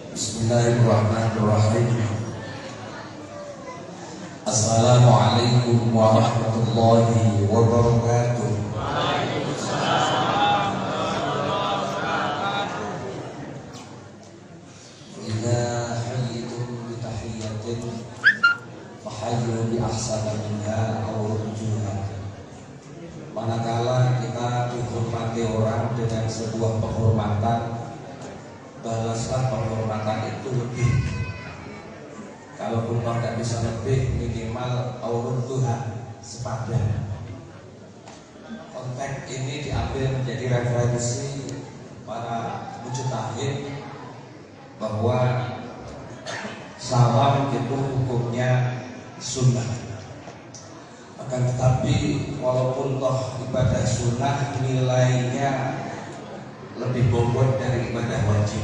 Bismillahirrahmanirrahim. Assalamualaikum warahmatullahi wabarakatuh. Idza hayyitum bi tahiyyatin fahayyu bi ahsana minha aw rudduha. Manakala kita dihormati orang dengan sebuah penghormatan, balaslah penghormatan itu lebih. Kalaupun tidak bisa lebih, minimal aurun Tuhan sepadan. Konteks ini diambil menjadi referensi para mujtahid bahwa salam itu hukumnya sunnah. Akan tetapi walaupun toh ibadah sunnah nilainya lebih bobot dari ibadah wajib.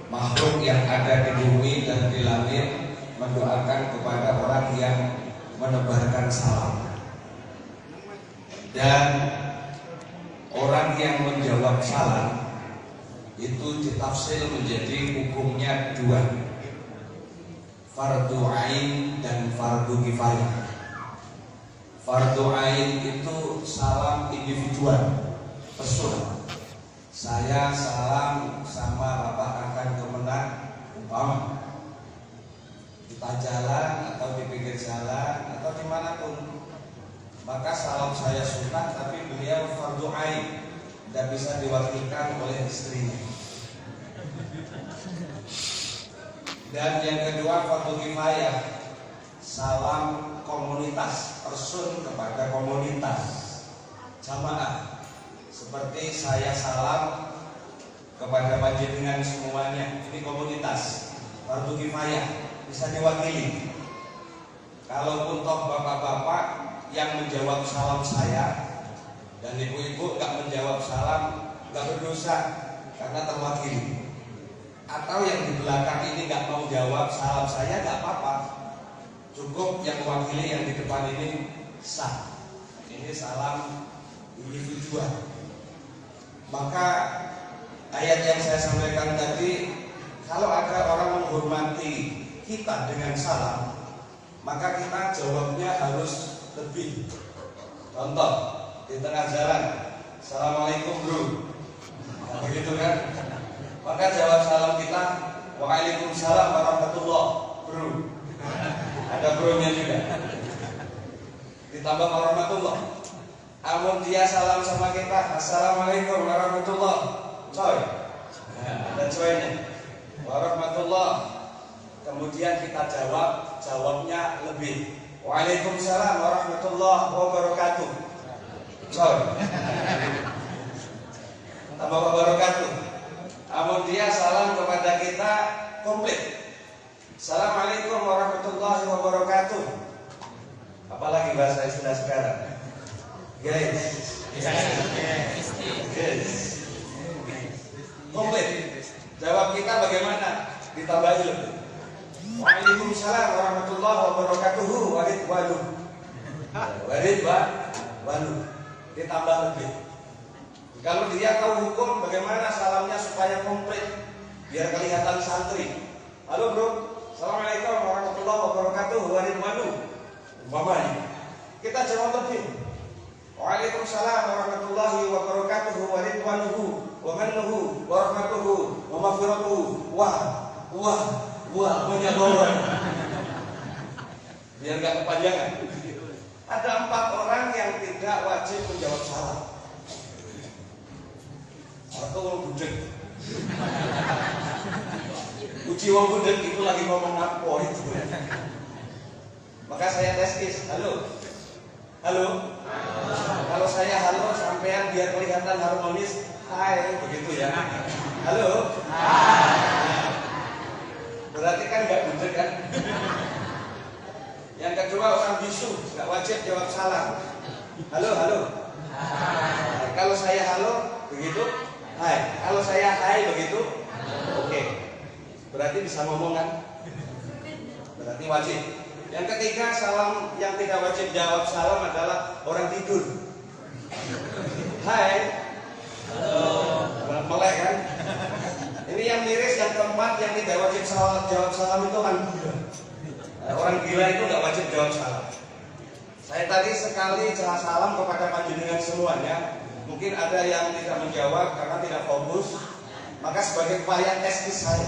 Makhluk yang ada di bumi dan di langit mendoakan kepada orang yang menebarkan salam, dan orang yang menjawab salam itu ditafsir menjadi hukumnya dua, fardu ain dan fardu kifayah. Fardu ain itu salam individual, personal. Saya salam sama Bapak akan kemenang, umpama kita jalan atau di pinggir jalan atau dimanapun, maka salam saya sunnah, tapi beliau fardu ain, tidak bisa diwakilkan oleh istrinya. Dan yang kedua fardu kifayah, salam komunitas, person kepada komunitas, jamaah. Seperti saya salam kepada panjenengan semuanya, ini komunitas, fardu kifayah, bisa diwakili. Kalaupun toh bapak-bapak yang menjawab salam saya dan ibu-ibu nggak menjawab salam, nggak berdosa karena terwakili. Atau yang di belakang ini nggak mau jawab salam saya, nggak apa-apa, cukup yang mewakili yang di depan ini sah. Ini salam individual. Maka ayat yang saya sampaikan tadi, kalau ada orang menghormati kita dengan salam, maka kita jawabnya harus lebih. Contoh, di tengah jalan, assalamualaikum bro, nah, begitu kan? Maka jawab salam kita, waalaikumsalam warahmatullah bro. Ada bro-nya juga, ditambah warahmatullah. Amun dia salam sama kita, assalamualaikum warahmatullah, coy, nah, ada coynya, warahmatullah. Kemudian kita jawabnya lebih, waalaikumsalam warahmatullah wabarakatuh, coy, tambah wabarakatuh. Amun dia salam kepada kita komplit, assalamualaikum warahmatullahi wabarakatuh. Apalagi bahasa istilah sekarang, guys, komplit. Jawab kita bagaimana? Ditambahi lebih. Waalaikumsalam warahmatullahi wabarakatuh. Warid. Ditambah lebih. Kalau dia tahu hukum, bagaimana salamnya supaya komplit, biar kelihatan santri. Halo bro, assalamualaikum warahmatullahi wabarakatuh. Warid. Umpamanya kita jawab lebih. Waalaikumsalam warahmatullahi wabarakatuh wa ridwanuhu wa mannuhu wa rahmatuhu wa maghfiratuhu. Wah, banyak banget. Biar gak kepanjangan. Ada 4 orang yang tidak wajib menjawab salam. Satu orang budek. Uji wong budek itu lagi ngomong apa itu. Maka saya teskis, halo. Kalau saya halo sampean biar kelihatan harmonis, hai, begitu ya. Halo. Hai. Berarti kan nggak budek kan? Yang kedua orang bisu, nggak wajib jawab salam. Halo. Hai. Kalau saya halo, begitu. Hai. Kalau saya hai, begitu. Oke. Berarti bisa ngomong kan? Berarti wajib. Yang ketiga, salam yang tidak wajib jawab salam adalah orang tidur. Hai. Halo. Melek kan? Ini yang miris yang tempat yang tidak wajib jawab salam itu orang gila. Orang gila itu nggak wajib jawab salam. Saya tadi sekali jawab salam kepada panjenengan semuanya. Mungkin ada yang tidak menjawab karena tidak fokus. Maka sebagai upaya tes saya,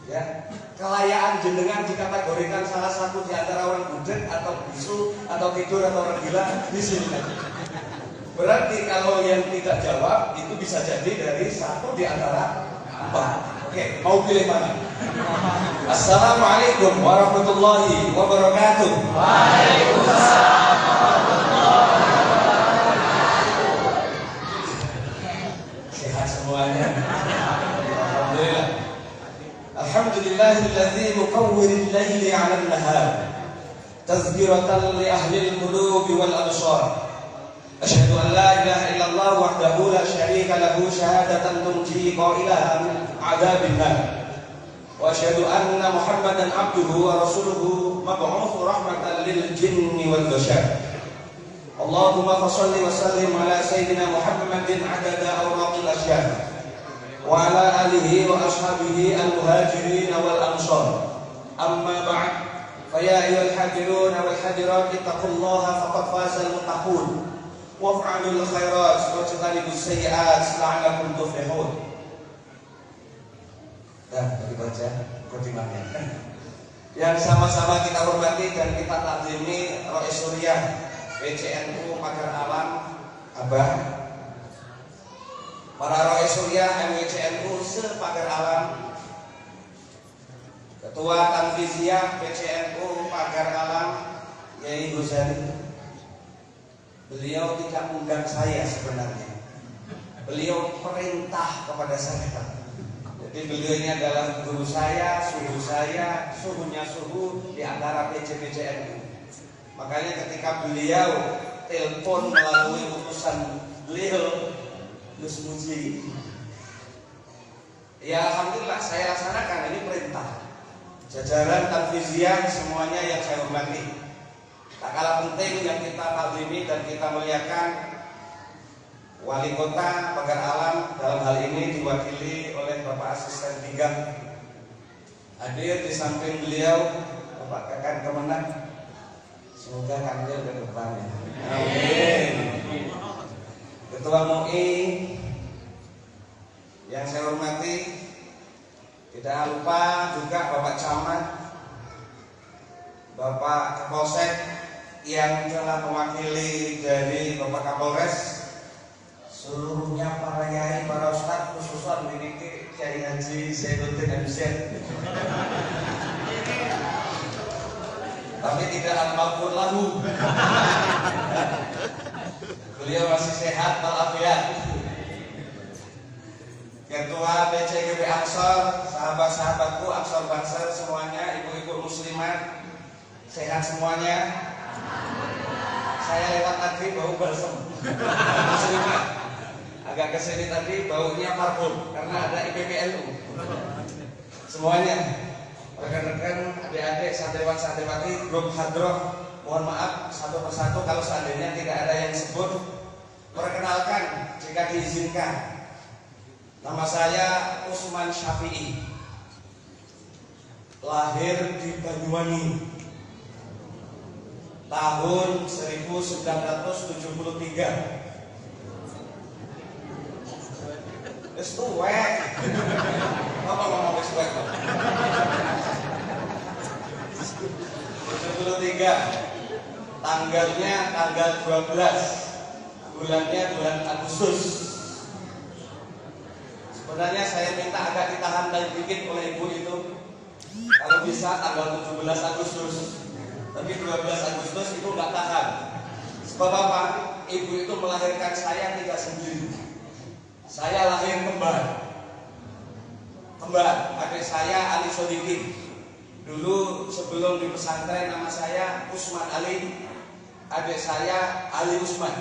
ya, kelayaan jenengan dikategorikan salah satu di antara orang budek atau bisu atau tidur atau orang gila di sini. Berarti kalau yang tidak jawab itu bisa jadi dari satu di antara empat. Oke, mau pilih mana? Assalamualaikum warahmatullahi wabarakatuh. Waalaikumsalam warahmatullahi wabarakatuh. Sehat semuanya. Alhamdulillah. Alhamdulillahilladzi muqawwiril laili 'alan nahar. Tazkiratan li ahlil qulubi wal absar. Asyhadu an la ilaha illallah wahdahu la syarika lahu syahadatan tunji qailaha min 'adzabin nar. Wa asyhadu anna Muhammadan 'abduhu wa rasuluhu mab'uts rahmatan lil jinni wal bashar. Allahumma shalli wa sallim ala sayyidina Muhammadin 'adada awraqil asyhar wa ala alihi wa ashabihi al-muhajirin wal ansar. Amma ba'd. Fa ya ayyuhal hadirun wal hadirat ittaqullaha faqad fazal muttaqun. Waf'alul khairat wajtanibus sayyi'at la'allakum tuflihun. Tadi baca khotimahnya. Yang sama-sama kita hormati dan kita takzimi Rais Suriah PCNU Pagar Alam Abah, para Rais Suriah MWCNU se-Pagar Alam, Ketua Tanfiziyah PCNU Pagar Alam Yai Ghazali. Beliau tidak undang saya sebenarnya. Beliau perintah kepada saya. Jadi beliau ini adalah guru saya, suhunya suhu di antara PCPCNU. Makanya ketika beliau telepon melalui utusan beliau, Gus Muji, ya alhamdulillah saya laksanakan, ini perintah. Jajaran Tanfiziyah semuanya yang saya hormati. Tak kalah penting yang kita takzimi dan kita muliakan Wali Kota Pagar Alam, dalam hal ini diwakili oleh Bapak Asisten 3. Hadir di samping beliau Bapak Kakan Kemenang. Semoga kandil ke depannya. Amin. Ketua MUI yang saya hormati, tidak lupa juga Bapak Camat, Bapak Kapolsek yang telah mewakili dari Bapak Kapolres, seluruhnya para yai, para ustadz, khususnya memiliki Kiai Haji Zainuddin Abidin. Tapi tidak al-maghfur lahu. Beliau masih sehat walafiat. Ketua PCGB Ansor, sahabat-sahabatku Ansor Banser semuanya, ibu-ibu muslimat, sehat semuanya. Saya lewat tadi bau balsem. Muslimat. Agak kesini tadi baunya parfum karena ada IPPNU. Semuanya, rekan-rekan, adik-adik, santriwan-santriwati, grup hadroh, mohon maaf satu persatu kalau seandainya tidak ada yang disebut. Perkenalkan jika diizinkan, nama saya Usman Syafi'i, lahir di Banyuwangi tahun 1973. Wis tuwek. Apa ngomong wis tuwek? 73. Tanggalnya tanggal 12. Bulannya bulan Agustus. Sebenarnya saya minta agak ditahan dikit oleh ibu itu. Kalau bisa tanggal 17 Agustus. Tapi 12 Agustus itu nggak tahan. Sebab apa? Ibu itu melahirkan saya tidak sendiri. Saya lahir kembar. Adik saya Ali Sodikin. Dulu sebelum di pesantren nama saya Usman Ali. Adik saya Ali Usman.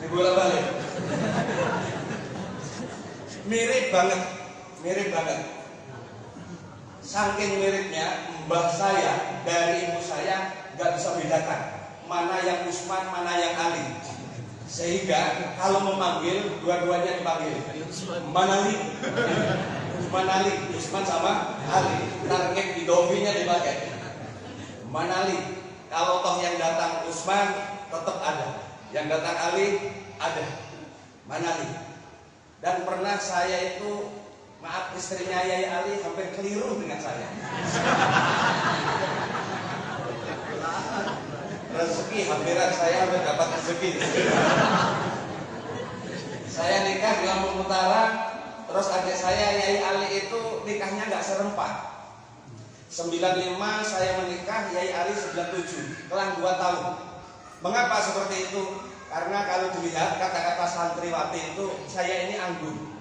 Dibolak-balik. Mirip banget. Saking miripnya, mbah saya dari ibu saya nggak bisa bedakan mana yang Usman, mana yang Ali. Sehingga kalau memanggil dua-duanya dipanggil Manali. Usman sama Ali. Target di dovinya dipakai. Manali. Kalau toh yang datang Usman tetap ada, yang datang Ali ada. Manali. Dan pernah saya itu, maaf, istrinya Yai Ali hampir keliru dengan saya. Rezeki hampiran saya hampir dapat rezeki. Saya nikah di Lampung Utara, terus adik saya Yai Ali itu nikahnya nggak serempak. 95 saya menikah, Yai Ali 97, telah 2 tahun. Mengapa seperti itu? Karena kalau dilihat kata-kata santriwati itu, saya ini anggun.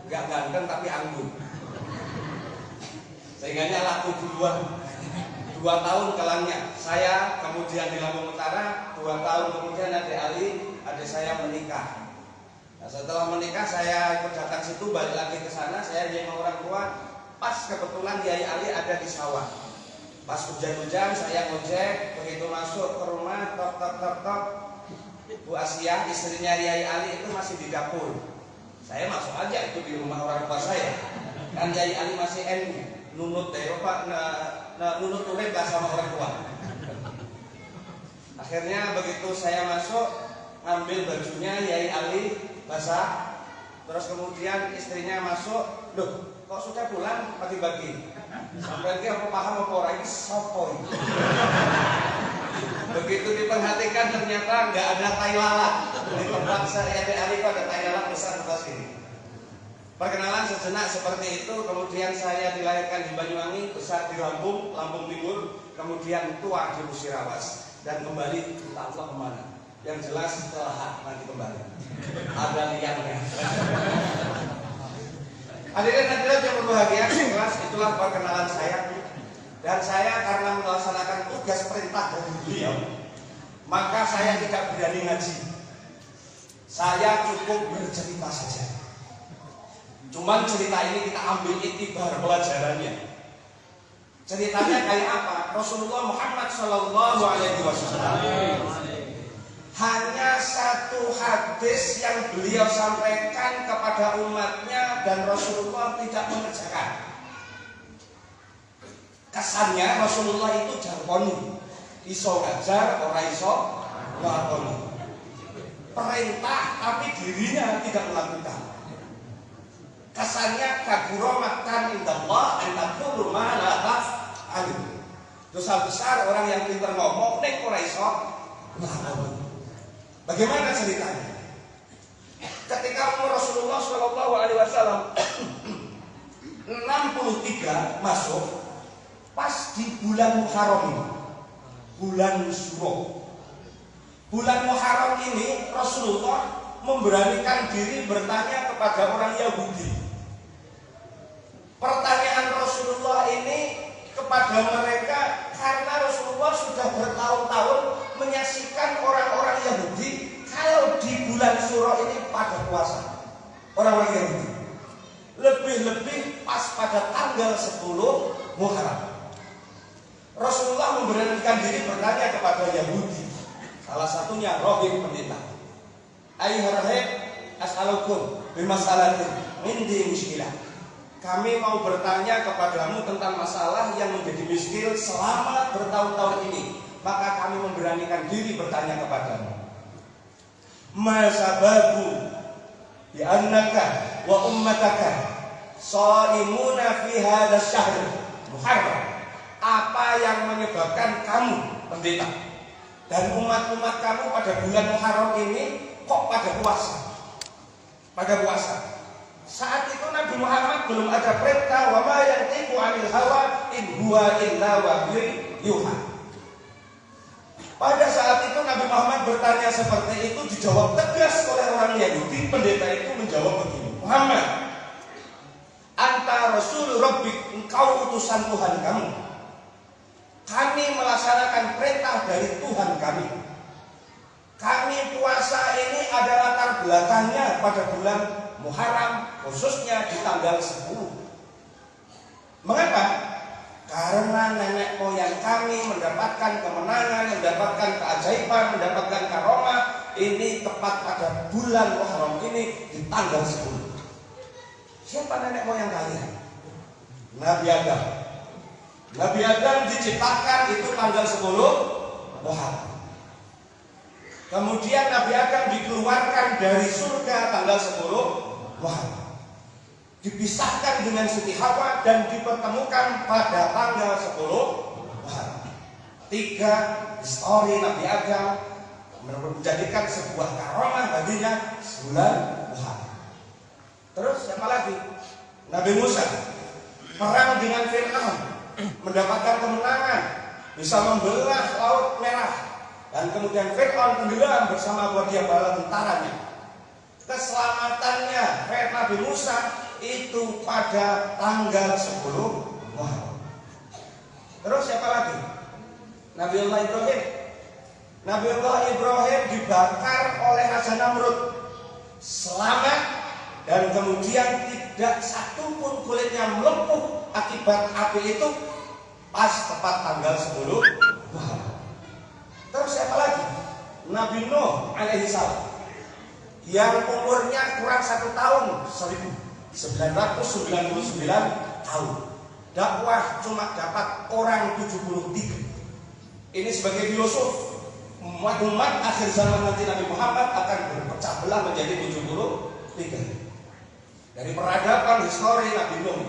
Gak ganteng tapi anggun. Sehingga laku duluan. 2 tahun kelangnya. Saya kemudian di Lampung Utara, 2 tahun kemudian adik Ali, adik saya menikah. Nah, setelah menikah saya ikut datang situ, balik lagi ke sana, saya dengan orang tua. Pas kebetulan Yai Ali ada di sawah. Pas hujan-hujan saya ngojek, begitu masuk ke rumah, tok. Bu Asia, istrinya Yai Ali itu masih di dapur. Saya masuk aja itu di rumah orang tua saya. Kan Yai Ali masih nunut deh, Pak, nunut urip lah sama orang tua. Akhirnya begitu saya masuk, ngambil bajunya Yai Ali basah. Terus kemudian istrinya masuk, loh, kok sudah pulang pagi-pagi? Sampai lagi aku paham apa orang ini sopoi. Begitu diperhatikan ternyata nggak ada tai lalat. Di tempat saya di Ali itu ada tai lalat besar atas ini. Perkenalan sejenak seperti itu, kemudian saya dilahirkan di Banyuwangi, besar di Lampung Timur, kemudian tua di Musirawas dan kembali entah Allah kemana. Yang jelas setelah nanti kembali. Ada liangnya. Hadirin yang berbahagia, itulah perkenalan saya. Dan saya karena melaksanakan tugas perintah dari beliau, maka saya tidak berani ngaji. Saya cukup bercerita saja. Cuman cerita ini kita ambil itibar pelajarannya. Ceritanya kayak apa? Rasulullah Muhammad SAW hanya satu hadis yang beliau sampaikan kepada umatnya dan Rasulullah tidak mengerjakan. Kesannya Rasulullah itu jargoni, iso ngajar, ora iso nglakoni. Perintah tapi dirinya tidak melakukan. Kesannya kabura maktan indallah an taqulu ma la taf'alu. Dosa besar orang yang pintar ngomong nek ora iso nglakoni. Bagaimana ceritanya? Ketika umur Rasulullah SAW 63 masuk, pas di bulan Muharram ini, bulan Syuro. Bulan Muharram ini Rasulullah memberanikan diri bertanya kepada orang Yahudi. Pertanyaan Rasulullah ini kepada mereka karena Rasulullah sudah bertahun-tahun menyaksikan orang-orang Yahudi kalau di bulan Syuro ini pada puasa. Orang-orang Yahudi lebih-lebih pas pada tanggal 10 Muharram. Rasulullah memberanikan diri bertanya kepada Yahudi. Salah satunya Rohib pendeta. Ayuhar rahib as'alukum bimasalatin mindi muskilah. Kami mau bertanya kepadamu tentang masalah yang menjadi miskil selama bertahun-tahun ini. Maka kami memberanikan diri bertanya kepadamu. Ma sababu bi annaka wa ummataka shaimuna fi hadzal syahr Muharram. Apa yang menyebabkan kamu, pendeta, dan umat-umat kamu pada bulan Muharram ini kok pada puasa? Pada puasa. Saat itu Nabi Muhammad belum ada perintah wa ma yantiqu 'anil hawa in huwa illa wahyun yuha. Pada saat itu Nabi Muhammad bertanya seperti itu, dijawab tegas oleh orang Yahudi. Pendeta itu menjawab begini, Muhammad, anta rasul rabbik, engkau utusan Tuhan kamu. Kami melaksanakan perintah dari Tuhan kami. Kami puasa ini ada latar belakangnya pada bulan Muharram, khususnya di tanggal 10. Mengapa? Karena nenek moyang kami mendapatkan kemenangan, mendapatkan keajaiban, mendapatkan karomah ini tepat pada bulan Muharram ini di tanggal 10. Siapa nenek moyang kalian? Nabi Adam. Nabi Adam diciptakan itu tanggal 10 Muharram. Kemudian Nabi Adam dikeluarkan dari surga tanggal 10 Muharram. Dipisahkan dengan Siti Hawa dan dipertemukan pada tanggal 10 Muharram. 3 histori Nabi Adam menjadikan sebuah karomah baginya bulan Muharram. Terus siapa lagi? Nabi Musa perang dengan Fir'aun, mendapatkan kemenangan, bisa membelah Laut Merah, dan kemudian Fir'aun tenggelam bersama bala tentaranya. Keselamatannya Nabi Musa itu pada tanggal 10 Muharram. Terus siapa lagi? Nabiullah Ibrahim. Nabiullah Ibrahim dibakar oleh Raja Namrud, selamat, dan kemudian tidak satu pun kulitnya melepuh akibat api itu pas tepat tanggal 10 Muharram. Terus siapa lagi? Nabi Nuh alaihissalam yang umurnya kurang 1 tahun, 1999 tahun. Dakwah cuma dapat orang 73. Ini sebagai filosof umat akhir zaman nanti Nabi Muhammad akan berpecah belah menjadi 73. Dari peradaban histori Nabi Nuh.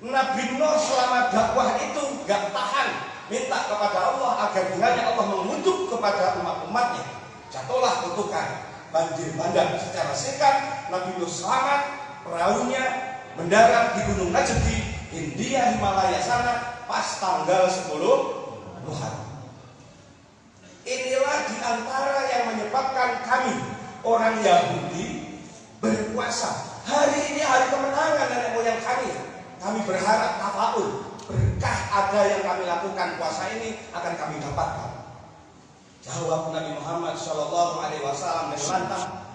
Nabi Nuh selama dakwah itu gak tahan, minta kepada Allah agar kiranya Allah mengutuk kepada umat-umatnya. Jatuhlah kutukan banjir bandang. Secara singkat, Nabi Nuh selamat, perahunya mendarat di Gunung Najd di India, Himalaya sana pas tanggal 10 Muharram. Inilah diantara yang menyebabkan kami orang Yahudi berpuasa. Hari ini hari kemenangan nenek moyang kami. Kami berharap tafaul, berkah ada yang kami lakukan puasa ini akan kami dapatkan. Jawab Nabi Muhammad Shallallahu Alaihi Wasallam dengan lantang,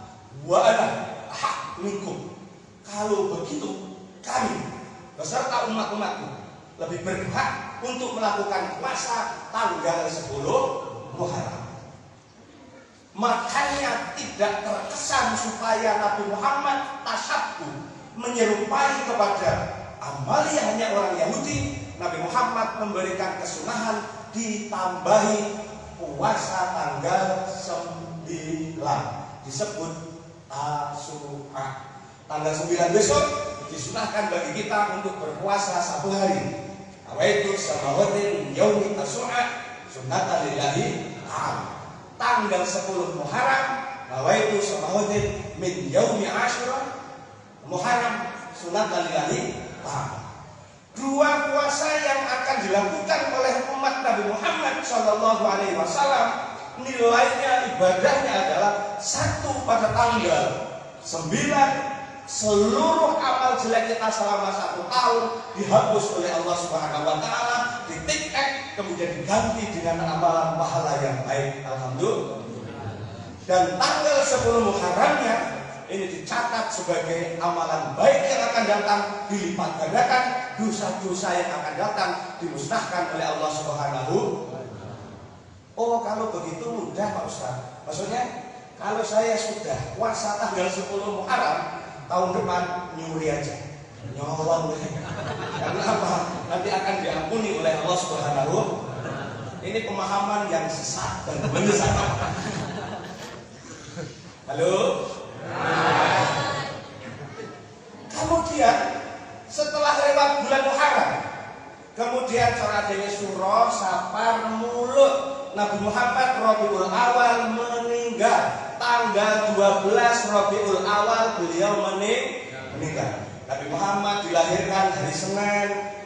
wa ana hak minkum. Kalau begitu kami beserta umat-umatku lebih berhak untuk melakukan puasa tanggal 10 Muharram. Makanya tidak terkesan supaya Nabi Muhammad tasyabbuh menyerupai kepada amaliyahnya orang Yahudi. Nabi Muhammad memberikan kesunahan ditambahi puasa tanggal 9, disebut Tasu'a. Tanggal 9 besok disunahkan bagi kita untuk berpuasa 1 hari. Awaitu samawatin yaumi Tasu'a sunnatan lillahi ta'ala. Tanggal 10 Muharram nawaitu samawatin min yaumi Asyura Muharram sunnatan lillahi ta'ala. 2 puasa yang akan dilakukan oleh umat Nabi Muhammad Shallallahu Alaihi Wasallam nilainya ibadahnya adalah 1 pada tanggal 9. Seluruh amal jelek kita selama 1 tahun dihapus oleh Allah Subhanahu Wa Taala, ditik-ek, kemudian diganti dengan amalan pahala yang baik. Alhamdulillah. Dan tanggal 10 Muharramnya ini dicatat sebagai amalan baik yang akan datang, dilipat gandakan, dosa-dosa yang akan datang dimusnahkan oleh Allah Subhanahu. Oh, kalau begitu mudah Pak Ustaz. Maksudnya kalau saya sudah puasa tanggal 10 Muharram, tahun depan nyuri aja, nyolong. Karena apa? Nanti akan diampuni oleh Allah Subhanahu. Ini pemahaman yang sesat dan menyesatkan. Halo. Kemudian setelah lewat bulan Muharram, kemudian cara Dewi Suro, Safar, Mulut, Nabi Muhammad Rabiul Awal meninggal. Tanggal 12 Rabiul Awal beliau meninggal. Nabi Muhammad dilahirkan hari Senin,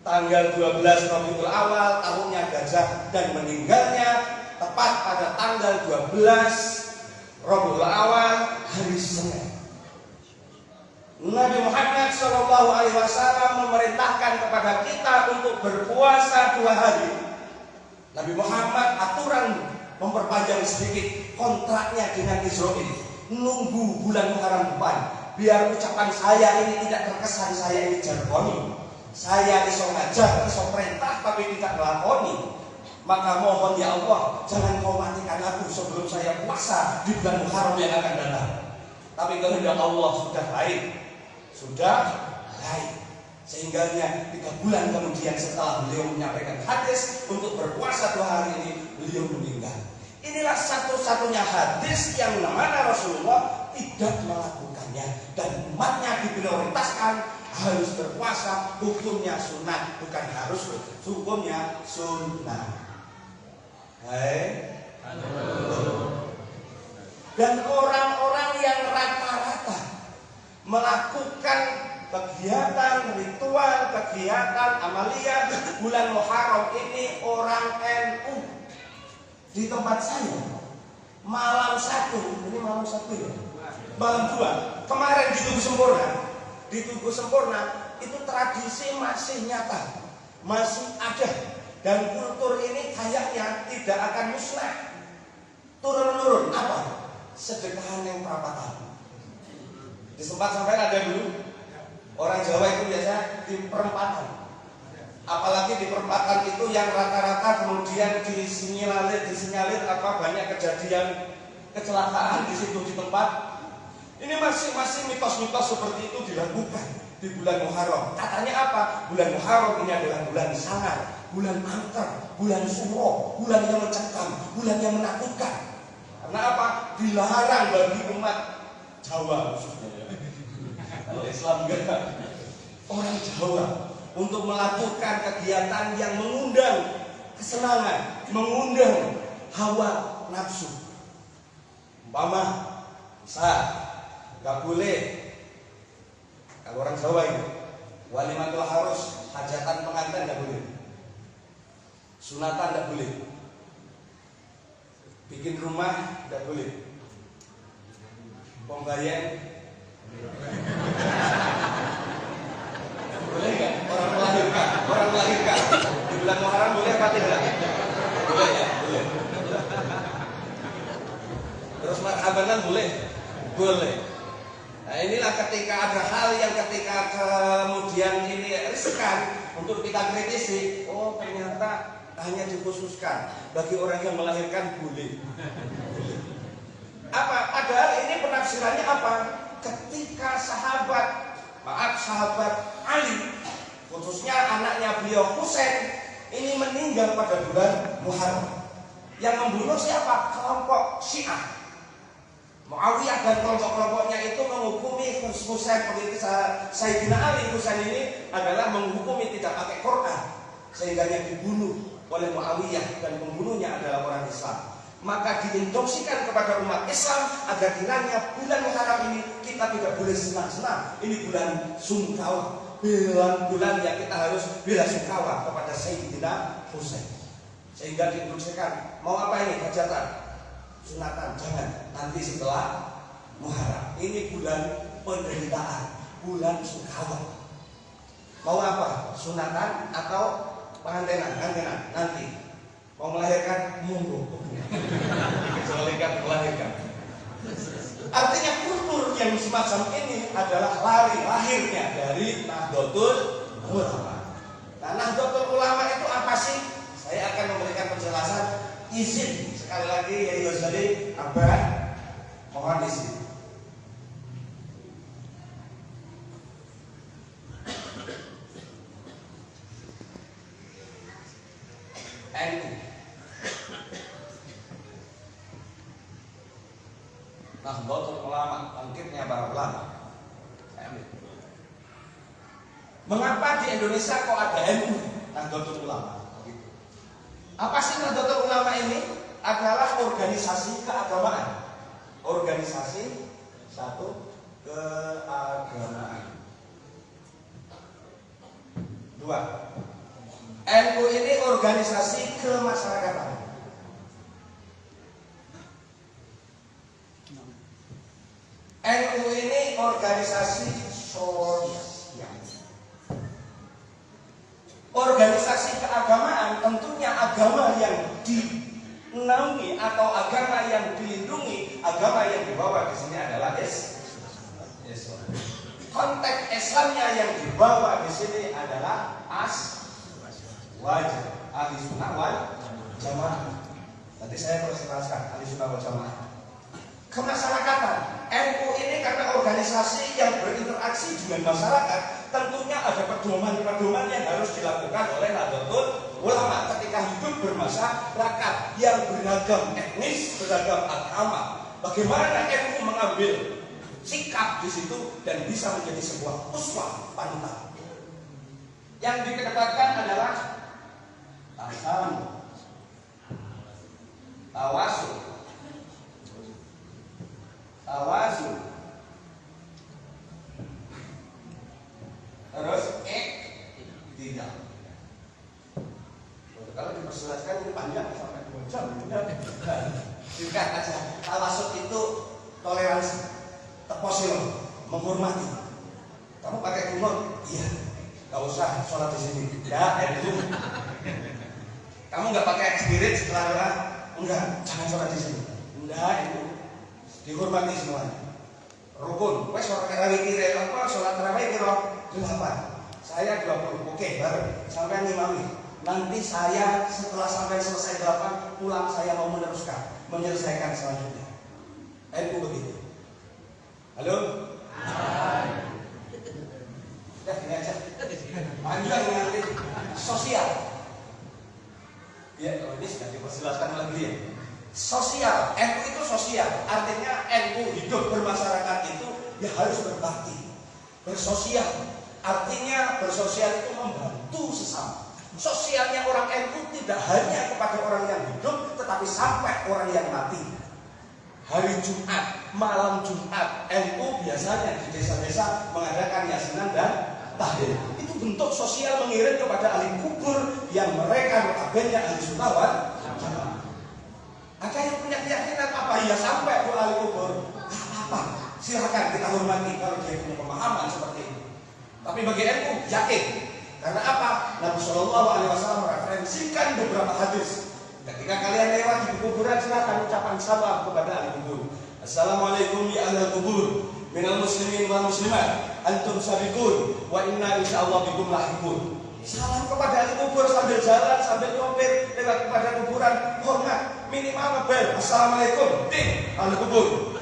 tanggal 12 Rabiul Awal tahunnya Gajah, dan meninggalnya tepat pada tanggal 12 Rabiul Awal hari Senin. Nabi Muhammad Shallallahu Alaihi Wasallam memerintahkan kepada kita untuk berpuasa 2 hari. Nabi Muhammad aturan memperpanjang sedikit kontraknya dengan Israel, nunggu bulan Muharram depan, biar ucapan saya ini tidak terkesan saya ini jargoni. Saya iso ngajar, iso perintah tapi tidak melakoni. Maka mohon ya Allah, jangan kau matikan aku sebelum saya puasa di bulan Muharram yang akan datang. Tapi kehendak Allah sudah baik. sudah baik. Sehingganya 3 bulan kemudian setelah beliau menyampaikan hadis untuk berpuasa 2 hari ini, beliau meninggal. Inilah satu-satunya hadis yang mana Rasulullah tidak melakukannya, dan umatnya diprioritaskan harus berpuasa, hukumnya sunat, bukan harus, hukumnya sunnah. Hai. Dan orang-orang yang rata-rata melakukan kegiatan ritual, kegiatan amaliyah bulan Muharram ini orang NU. Di tempat saya malam 1, ini malam 1 ya, malam 2 kemarin di Tugu Sempurna itu tradisi masih nyata, masih ada, dan kultur ini kayaknya tidak akan musnah, turun-menurun. Apa? Sedekahan yang perapatan. Di tempat sampai ada dulu orang Jawa itu biasa di perempatan. Apalagi di perempatan itu yang rata-rata kemudian disinyalir apa banyak kejadian kecelakaan di situ di tempat. Ini masih mitos-mitos seperti itu dilakukan di bulan Muharram. Katanya apa? Bulan Muharram ini adalah bulan sangat, bulan angker, bulan suro, bulan yang mencekam, bulan yang menakutkan. Karena apa? Dilarang bagi umat Jawa khususnya. Kalau Islam enggak. Orang Jawa untuk melakukan kegiatan yang mengundang kesenangan, mengundang hawa nafsu. Umpama, nggak boleh kalau orang Jawa ini walimatul harus, hajatan pengantin nggak boleh, sunatan nggak boleh, bikin rumah nggak boleh, pembayan boleh nggak? Orang melahirkan di bulan Muharram boleh apa tidak? Boleh ya, boleh. Terus marhabanan boleh? Boleh. Nah inilah ketika ada hal yang ketika kemudian ini riskan untuk kita kritisi. Oh ternyata hanya dikhususkan bagi orang yang melahirkan boleh. Apa? Padahal ini penafsirannya apa? Ketika sahabat Ali, khususnya anaknya beliau Husain, ini meninggal pada bulan Muharram. Yang membunuh siapa? Kelompok Syiah. Muawiyah dan kelompok-kelompoknya itu menghukumi Husain, Sayyidina Ali. Husain ini adalah menghukumi tidak pakai Quran, sehingga dia dibunuh oleh Muawiyah dan pembunuhnya adalah orang Islam. Maka diinstruksikan kepada umat Islam agar kiranya bulan Muharram ini kita tidak boleh senang-senang. Ini bulan sungkawa, bulan yang kita harus bela sungkawa kepada Sayyidina Husain. Sehingga diinstruksikan, mau apa ini hajatan, sunatan, jangan, nanti setelah Muharram. Ini bulan penderitaan, bulan sungkawa. Mau apa? Sunatan atau pengantinan nanti. Mau melahirkan, monggo. Soalnya melahirkan. Artinya kultur yang semacam ini adalah lahirnya dari Nahdlatul Ulama. Nah, Nahdlatul Ulama itu apa sih? Saya akan memberikan penjelasan. Izin sekali lagi ya Ghazali, Abah, mohon izin. Nahdlatul Ulama, bangkitnya para ulama. Mengapa di Indonesia kok ada NU, Nahdlatul Ulama? Apa sih Nahdlatul Ulama ini? Adalah organisasi keagamaan. Organisasi satu, keagamaan. 2, NU ini organisasi kemasyarakatan. NU ini organisasi sosial. Organisasi keagamaan, tentunya agama yang dinaungi atau agama yang dilindungi, agama yang dibawa di sini adalah Islam. Konteks Islamnya yang dibawa di sini adalah wajib ahli sunnah wal jamaah. Tadi saya presentasikan ahli sunnah wal jamaah. Kemasyarakatan NU ini karena organisasi yang berinteraksi dengan masyarakat, tentunya ada pedoman-pedoman yang harus dilakukan oleh Nahdlatul Ulama ketika hidup bermasyarakat yang beragam etnis, beragam agama. Bagaimana NU mengambil sikap di situ dan bisa menjadi sebuah uswah panutan. Yang dikedepankan adalah tawasul, terus tidak. Kalau diperjelaskan ini panjang sampai 2 jam. Singkat aja. Tawasul itu toleransi, teposil, menghormati. Kamu pakai kumur? Iya. Gak usah sholat di sini. Ya, itu. Kamu nggak pakai spirit setelah doa? Enggak, jangan sholat di sini. Enggak, itu dihormati semuanya. Rukun, wes sholat tarawih kira apa? Sholat tarawih kira 8. Saya 20. Oke, bareng. Sampai ngimami. Nanti saya setelah sampai selesai 8 pulang saya mau menyelesaikan selanjutnya. NU begitu. Halo? Hai. Udah gini aja. Panjang nanti sosial. Ya, kalau ini sudah diperjelaskan lagi ya. Sosial, NU itu sosial. Artinya NU hidup bermasyarakat itu ya harus berbakti, bersosial. Artinya bersosial itu membantu sesama. Sosialnya orang NU tidak hanya kepada orang yang hidup, tetapi sampai orang yang mati. Hari Jumat, malam Jumat, NU biasanya di desa-desa mengadakan yasinan dan tahlil. Itu bentuk sosial mengirim kepada ahli kubur yang mereka notabene ahli sunnah wal jamaah. Ada yang punya keyakinan apa? Ya sampai ke ahli kubur, apa? Silakan kita hormati kalau dia punya pemahaman seperti ini. Tapi bagi NU yakin. Karena apa? Nabi Shallallahu Alaihi Wasallam mereferensikan beberapa hadis. Ketika kalian lewat di kuburan, silakan ucapan salam kepada ahli kubur. Assalamualaikum ya ahli kubur, minal muslimin wal muslimat, antum sabiqun, wa inna insyaallah bikum lahiqun. Salam kepada ahli kubur sambil jalan, sambil nyopir lewat kepada kuburan, hormat, minimal ngebel. Assalamualaikum, tim ahli kubur.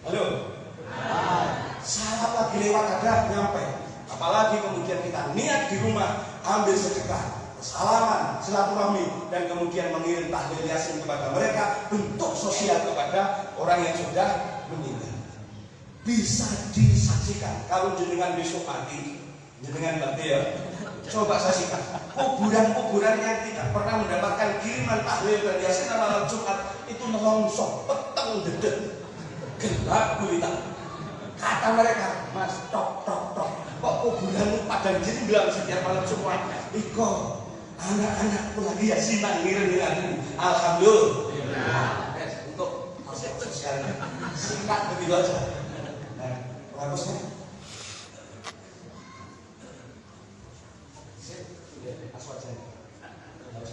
Halo. Salam lagi lewat ada nyampe. Apalagi kemudian kita niat di rumah ambil sedekah, salaman, silaturahmi, dan kemudian mengirim tahlil yasin kepada mereka, bentuk sosial kepada orang yang sudah meninggal. Bisa disaksikan kalau jenengan besok mati, jenengan mati ya. Coba saksikan kuburan-kuburan yang tidak pernah mendapatkan kiriman tahlil dan yasin malam Jumat itu nelongsong, peteng dedet, gelap gulita. Kata mereka, Mas, tok. Kok kuburan padang bilang setiap malam Jumat? Iko, anak-anakku lagi yasinan ngirim aku. Alhamdulillah. Untuk proses sosialnya singkat begitu aja. Nah, bagusnya. Sip, udah aswad saya. Harus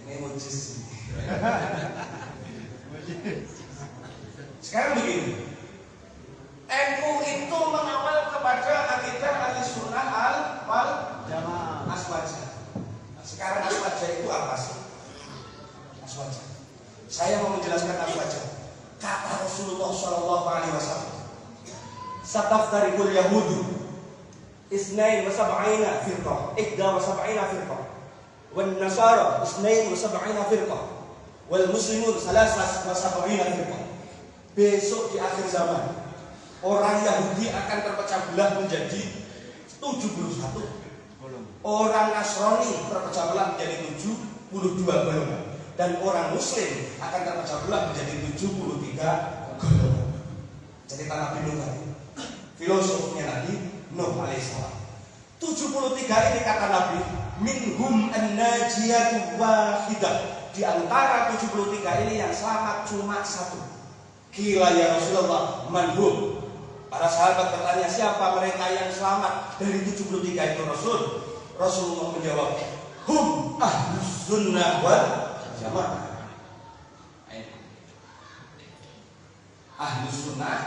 ini mujis. Sekarang begini, NU itu mengawal kepada akidah ahli sunnah wal jamaah aswaja. Sekarang aswaja itu apa sih? Aswaja. Saya mau menjelaskan aswaja. Kata Rasulullah Shallallahu Alaihi Wasallam, "Sataftarikul Yahudu isnain wa sab'ina firqah, ihda wa sab'ina firqah, wan Nasara isnain wa sab'ina firqah, wal Muslimun salasas wa sab'ina firqah." Besok di akhir zaman orang Yahudi akan terpecah belah menjadi 71. Orang Nasrani terpecah belah menjadi 72 golongan. Dan orang Muslim akan terpecah belah menjadi 73 golongan. Cerita Nabi Nuh tadi, filosofnya Nabi Nuh alaihissalam. 73 ini kata Nabi, minhum an-najiyatu wahidah. Di antara 73 ini yang selamat cuma satu. Kila ya Rasulullah, manhum. Para sahabat bertanya, siapa mereka yang selamat dari 73 itu Rasul? Rasulullah menjawab, hum ahlus sunnah wal jamaah. Ahlus sunnah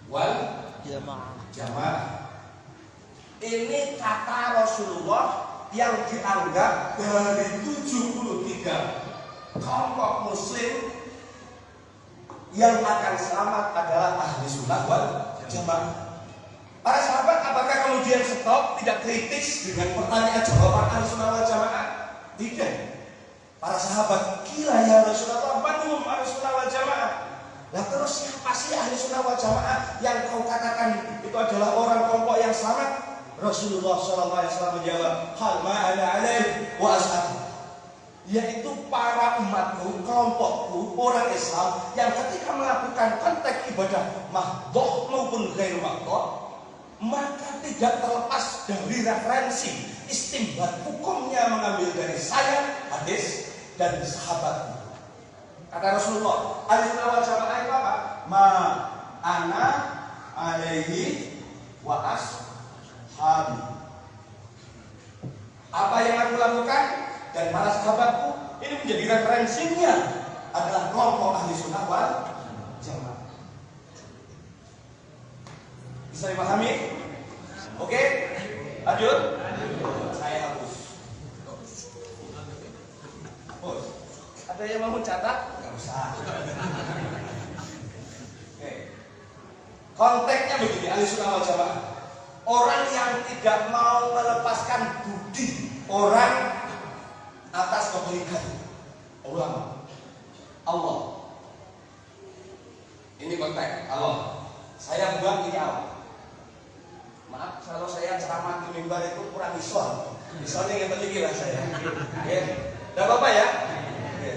wal jamaah. Ini kata Rasulullah yang dianggap dari 73 kelompok muslim yang akan selamat adalah ahli sunnah wal jamaah. Para sahabat apakah kemudian stop, tidak kritis dengan pertanyaan jawaban ahli sunnah wal jamaah? Tidak. Para sahabat, gila ya Rasulullah, manhum ahli sunnah wal jamaah. Nah terus siapa sih ahli sunnah wal jamaah yang kau katakan itu adalah orang kelompok yang selamat? Rasulullah SAW menjawab, hal ma'ana alaih wa ashabi, yaitu para umatku, kelompokku, orang Islam yang ketika melakukan konteks ibadah mahdoh maupun ghairu mahdoh, maka tidak terlepas dari referensi istimbat hukumnya mengambil dari saya, hadis dan sahabat. Kata Rasulullah, ahli sunnah wal jamaah itu apa? Ma ana alaihi wa ashabi. Apa yang aku lakukan dan para sahabatku, ini menjadi referensinya adalah kelompok ahli sunnah wal jamaah. Bisa dipahami? Oke? Lanjut? Saya hapus. Hapus. Ada yang mau mencatat? Gak usah. Oke. Konteksnya begini, ahli sunnah wal jamaah. Orang yang tidak mau melepaskan budi orang atas kebaikan ulama. Allah. Ini konteks Allah. Saya buang ini Allah. Maaf kalau saya ceramah di mimbar itu kurang visual. Visualnya yang penting lah saya. Ya, tidak apa-apa ya. Ya.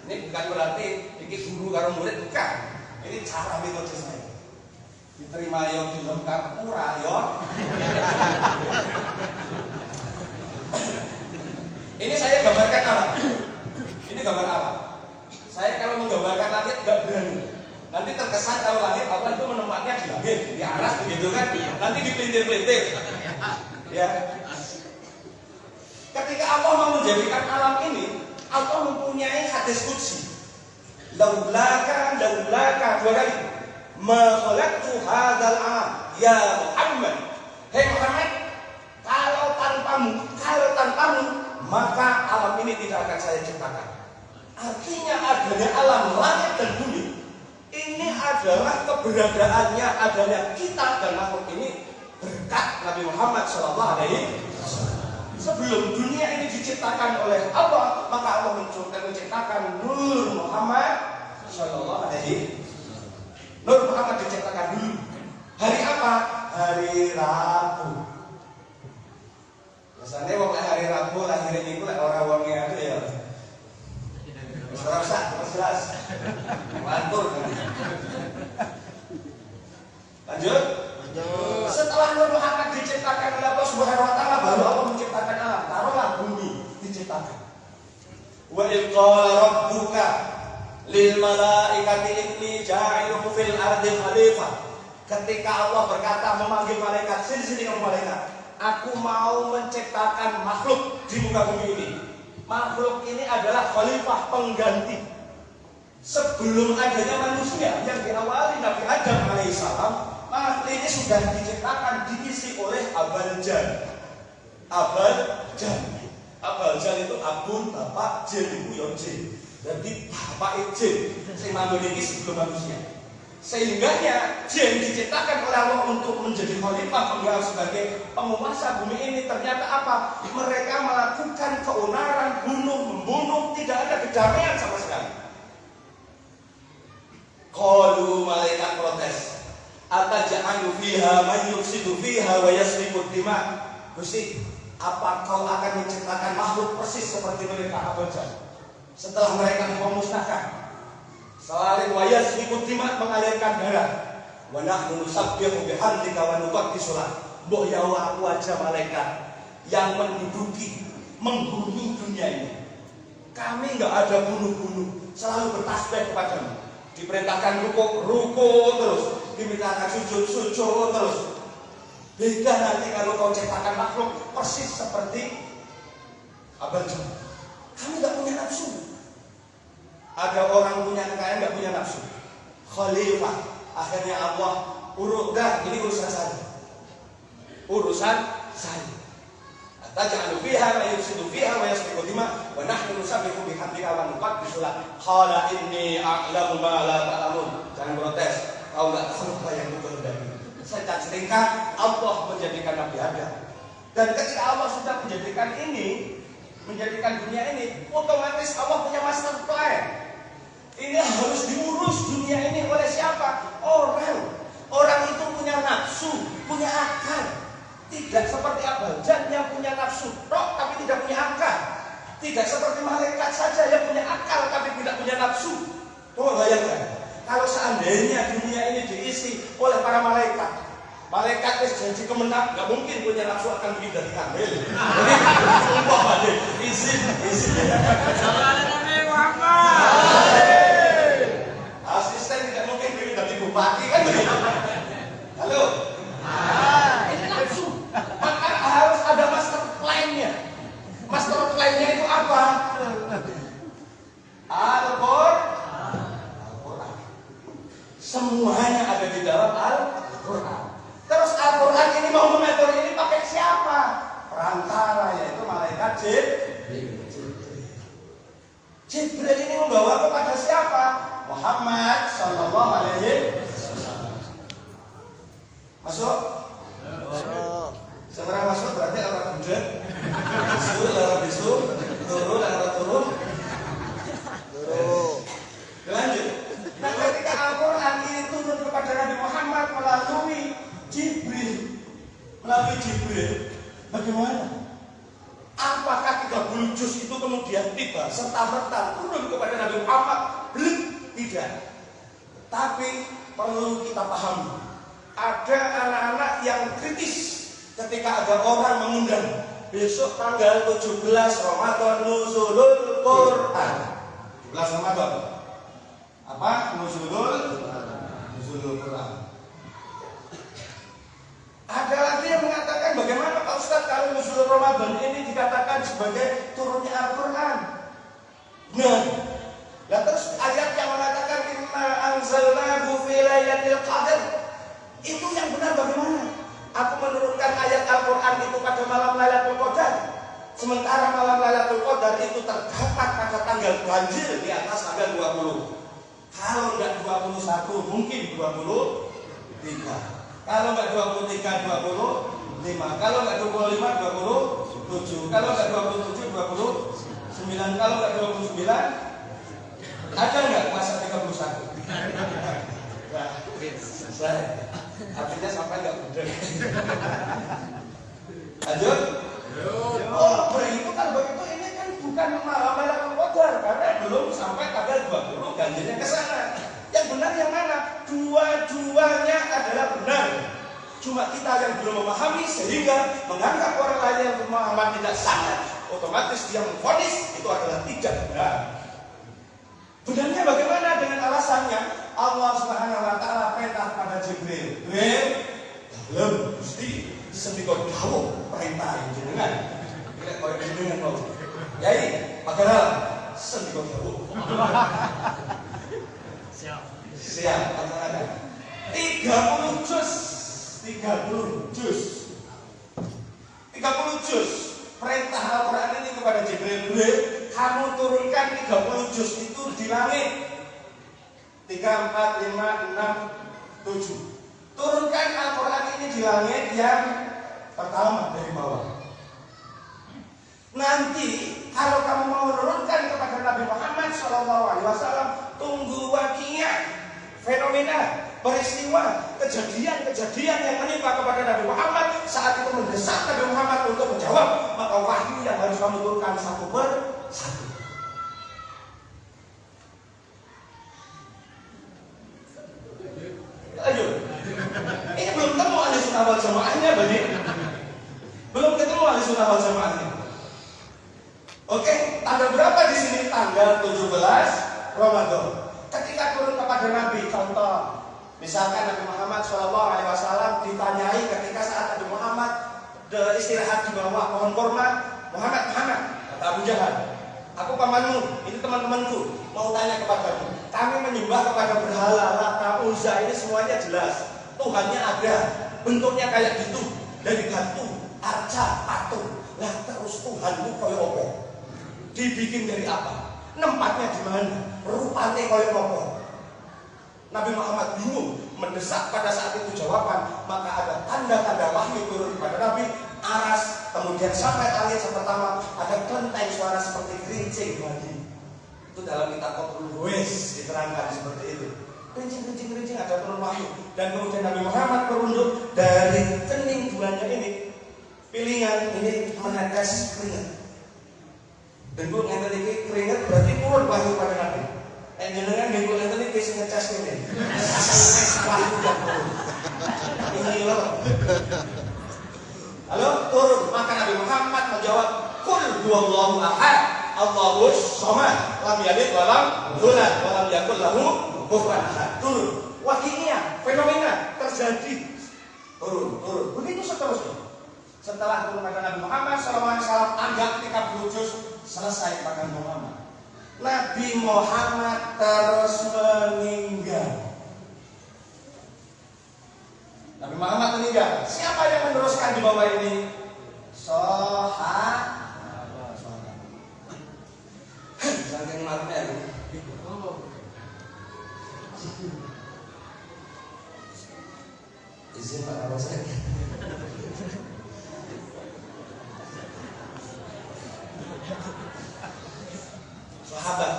Ini bukan berarti bikin guru karo murid, bukan. Ini cara metode saya. Diterima yo dilengkap ora yo. Ini saya gambarkan alam. Ini gambar alam. Saya kalau menggambarkan langit nggak berani. Nanti terkesan kalau langit Allah itu menempatnya di langit, di aras begitu kan? Nanti dipelintir-pelintir. Ya. Ketika Allah mau menjadikan alam ini, Allah mempunyai hadis qudsi. Laulaka dua kali. Ma khalaqtu hadzal alam ya Muhammad. Hei Muhammad, kalau tanpamu, maka alam ini tidak akan saya ciptakan. Artinya adanya alam langit dan bumi ini adalah keberadaannya adanya kita dan makhluk ini berkat Nabi Muhammad SAW. Sebelum dunia ini diciptakan oleh Allah, maka Allah menciptakan Nur Muhammad SAW. Nur Muhammad diciptakan dulu. Hari apa? Hari Rabu. Biasanya waktu hari Rabu lahirin itu orang-orangnya itu ya. Jelas. Mantur. Lanjut. Setelah Nur Muhammad diciptakan oleh Allah Subhanahu wa taala, baru Allah menciptakan alam. Taruhlah bumi diciptakan. Wa idh qala rabbuka lil malaikati inni ja'ilun fil ardi khalifah. Ketika Allah berkata memanggil malaikat, sini kamu malaikat, aku mau menciptakan makhluk di muka bumi ini. Makhluk ini adalah khalifah, pengganti. Sebelum adanya manusia yang diawali Nabi Adam alaihissalam, makhluk ini sudah diciptakan, diisi oleh Abal Jan. Abal Jan itu abun, bapak, jin, ibu, yon jin. Jadi bapak jin, yang memiliki sebelum manusia. Sehingganya jin diciptakan oleh Allah untuk menjadi khalifah, sebagai penguasa bumi ini. Ternyata apa? Mereka melakukan keonaran, membunuh, tidak ada kedamaian sama sekali. Qalu, malaikat protes, ataj'alu fiha man yufsidu fiha wa yasfiku dima. Gusti, apa kau akan menciptakan makhluk persis seperti mereka Abajad? Setelah mereka memusnahkan, saling wa yasfiku dima, mengalirkan darah. Wa nahnu nusabbihu bihamdika wa nuqaddisu lak. Mbok ya aku aja malaikat yang menghuni dunia ini. Kami enggak ada bunuh-bunuh, selalu bertasbih kepadamu. Diperintahkan ruku terus, dimintakan sujud terus. Beda nanti kalau kau ciptakan makhluk persis seperti Abal Jan. Kami nggak punya nafsu. Ada orang punya kekayaan nggak punya nafsu. Khalifah. Akhirnya Allah ini urusan saya. taj'alu fiha ma yufsidu fiha wa yasfiku dima wa nahnu nusabbihu bihamdika wa nuqaddisu lak. Qala inni a'lamu ma la ta'lamun. Jangan protes. Kau enggak tahu apa yang aku kehendaki. Secara singkat, Allah menjadikan Nabi Adam. Dan ketika Allah sudah menjadikan dunia ini, otomatis Allah punya master plan. Ini harus diurus dunia ini oleh siapa? Orang. Orang itu punya nafsu, punya akal. Tidak seperti Abajan yang punya nafsu roh tapi tidak punya akal. Tidak seperti malaikat saja yang punya akal tapi tidak punya nafsu. Coba bayangkan, kalau seandainya dunia ini diisi oleh para malaikat, malaikat janji kemenang, nggak mungkin punya nafsu akan bikin dari kamil. Sumpah balik, izin. Nabi Muhammad. Asisten tidak mungkin bikin dari bupati kan begitu. Halo. Ini nafsu. Maka harus ada master plan-nya. Master plan-nya itu apa? Al-Quran. Semuanya ada di dalam Al-Quran. Terus Al-Quran ini mau mengatur ini pakai siapa? Perantara, yaitu malaikat Jibril. Jibril ini membawa kepada siapa? Muhammad sallallahu alaihi wasallam. Masuk? Sekarang masuk berarti orang budak. Bisu, turun. Lanjut. Nah, ketika Al-Quran ini turun kepada Nabi Muhammad melalui Jibril, bagaimana? Apakah 30 juz itu kemudian tiba serta-merta turun kepada Nabi Muhammad? Belum, tidak. Tapi perlu kita pahami, ada anak-anak yang kritis ketika ada orang mengundang besok tanggal 17 Ramadan nuzulul Quran. 17 Ramadan. Apa? Nuzulul Quran. Ada lagi yang mengatakan bagaimana Pak Ustaz kalau nuzulul Ramadan ini dikatakan sebagai turunnya Al-Quran. Nah, terus ayat yang mengatakan inna anzalnahu fi lailatul qadar itu yang benar bagaimana? Aku menurunkan ayat Al-Quran itu pada malam Lailatul Qadar. Sementara malam Lailatul Qadar itu terdapat pada tanggal ganjil di atas tanggal 20. Kalau enggak 21 mungkin 23. Kalau enggak 23 25. Kalau enggak 25 27. Kalau enggak 27 29. Kalau enggak 29 ada enggak puasa 31? Nah, selesai. Artinya sampai enggak benar. Lanjut. Oh, itu kan begitu ini kan bukan malam Lailatul Qadar karena belum sampai tanggal 20 ganjilnya ke sana. Yang benar yang mana? Dua-duanya adalah benar. Cuma kita yang belum memahami sehingga menganggap orang lain yang pemahaman tidak sama, otomatis dia memvonis itu adalah tidak benar. Benarnya bagaimana? Dengan alasannya Allah Subhanahu wa taala perintah pada Jibril. Jibril, dalam Gusti sendika dawuh perintah jenengan. Nek koyo jenengan mau. Yai, padahal sendika dawuh. Siap, laksanakan. 30 juz. 30 juz. Perintah Al-Quran ini kepada Jibril. Kamu turunkan 30 juz itu di langit. 3, 4, 5, 6, 7. Turunkan Al-Quran ini di langit yang pertama dari bawah. Nanti kalau kamu mau menurunkan kepada Nabi Muhammad SAW, tunggu waqi'ah, fenomena, peristiwa, kejadian-kejadian yang menimpa kepada Nabi Muhammad saat itu mendesak Nabi Muhammad untuk menjawab, maka wahyu yang harus kamu turunkan satu per satu. Ayo, ini belum ketemu ahli sunnah wal jamaahnya, Bani. Belum ketemu ahli sunnah wal jamaahnya. Oke, tanggal berapa di sini? Tanggal 17 Ramadan. Ketika turun kepada Nabi, contoh, misalkan Nabi Muhammad SAW ditanyai ketika saat Nabi Muhammad istirahat di bawah pohon kurma, Muhammad, kata Abu Jahal, aku pamanmu, ini teman-temanku, mau tanya kepadamu. Kami menyembah kepada berhala, Lata, Uzza, ini semuanya jelas. Tuhannya ada, bentuknya kayak gitu, dari batu, arca, patung. Lah terus Tuhanmu kaya apa? Dibikin dari apa? Nempatnya di mana? Rupanya kaya apa? Nabi Muhammad bingung, mendesak pada saat itu jawaban, maka ada tanda-tanda wahyu turun kepada Nabi, aras, kemudian sampai langit yang pertama, ada kelenteng suara seperti gerincing babi. Itu dalam kitab Qatrul Buwais diterangkan seperti itu. Gerincing ada turun wahyu, dan kemudian Nabi Muhammad merunduk dari kening bulannya ini, pilingan ini menetes keringat. Dan gue ngeten iki keringat berarti turun wahyu pada Nabi. Jenengan minggu nanti ini bisa ngecas ini. Ini loh. Lalu turun, maka Nabi Muhammad menjawab, Qul huwallahu ahad, Allahus somad, lam yalid walam yulad, walam yakul lahu kufuwan ahad. Turun. Wahyunya, fenomena terjadi. Turun. Begitu seterusnya. Setelah turun pada Nabi Muhammad SAW, anggap 30 juz selesai pada Muhammad. Nabi Muhammad terus meninggal. Nabi Muhammad meninggal. Siapa yang meneruskan di bawah ini? Sahabat. Saking marahnya. Izin Pak Abang saya. Sahabat.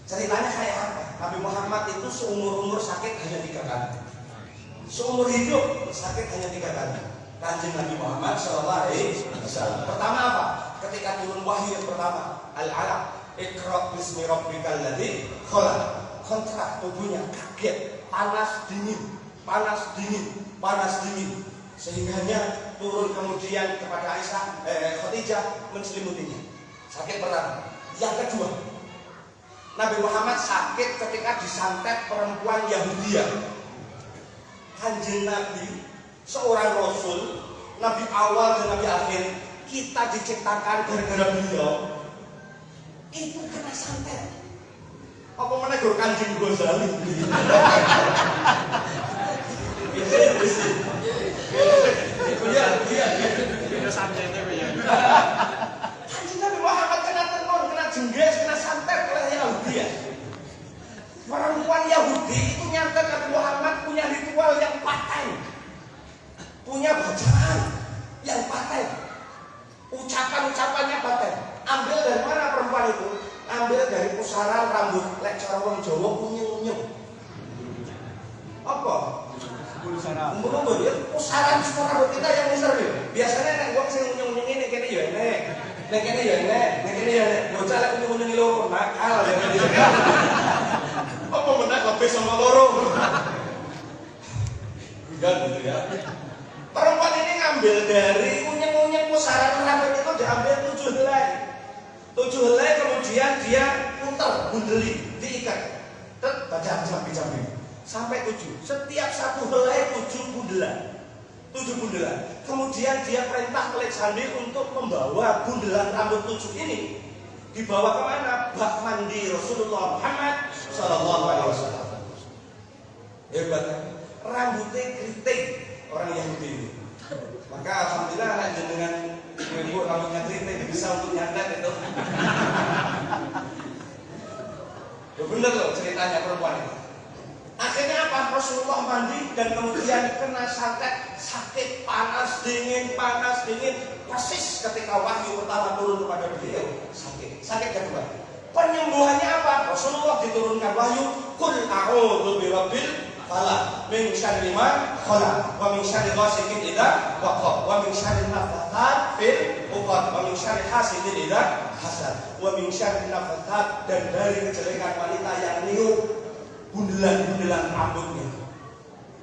Ceritanya kayak apa? Nabi Muhammad itu seumur-umur sakit hanya 3 kali. Seumur hidup sakit hanya 3 kali. Kanjeng Nabi Muhammad SAW. Pertama apa? Ketika turun wahyu yang pertama, Al-Alaq, Iqra bismi rabbikal ladzi khalaq. Kontrak tubuhnya kaget, panas dingin. Sehingganya turun kemudian kepada Aisyah, Khadijah menselimutinya. Sakit pertama. Yang kedua, Nabi Muhammad sakit ketika disantet perempuan Yahudiyah. Kanjeng Nabi, seorang Rasul, Nabi awal dan Nabi akhir, kita diciptakan gara-gara beliau. Itu kena santet. Apa mana gur Kanjeng Ghazali? Kanjeng Nabi Muhammad kena tenun, kena jengges, kena santet oleh Yahudi. Perempuan Yahudi itu nyantet Nabi Muhammad punya ritual yang paten, punya bacaan yang paten, ucapan-ucapannya paten. Ambil dari mana perempuan itu? Ambil dari pusaran rambut, lek cara wong Jawa unyeng-unyeng. Apa? Umur ya, pusaran rambut kita yang besar ya. Biasanya nek wong sing unyeng-unyeng ini kene ya enek. Nek kene ya enek, nek kene ya enek. Bocah lek unyeng-unyeng loro nakal ya. Apa menak lebih sama loro? Enggak gitu ya. Perempuan ini ngambil dari unyeng-unyeng pusaran rambut itu diambil 7 helai. 7 helai kemudian dia putar, bundeli, diikat. Baca jambi-jambi. Sampai 7. Setiap 1 helai 7 bundelan. 7 bundelan. Kemudian dia perintah Alexander untuk membawa bundelan rambut 7 ini dibawa kemana? Bak mandi Rasulullah Muhammad Sallallahu Alaihi Wasallam. Hebat kan? Rambutnya keriting orang Yahudi ini. Maka alhamdulillah anak dengan ibu rambutnya keriting bisa untuk nyantet itu. Ya bener loh ceritanya perempuan itu. Akhirnya apa? Rasulullah mandi dan kemudian kena santet, sakit, panas dingin. Persis ketika wahyu pertama turun kepada beliau, sakit kedua. Penyembuhannya apa? Rasulullah diturunkan wahyu, Qul a'udzu birabbil falaq, min syarri ma khalaq, wa min syarri ghasiqin idza waqab, wa min syarri nafathat fil 'uqad, wa min syarri hasidin idza hasad, wa min syarri nafathat, dan dari kejelekan wanita yang niup bundelan rambutnya.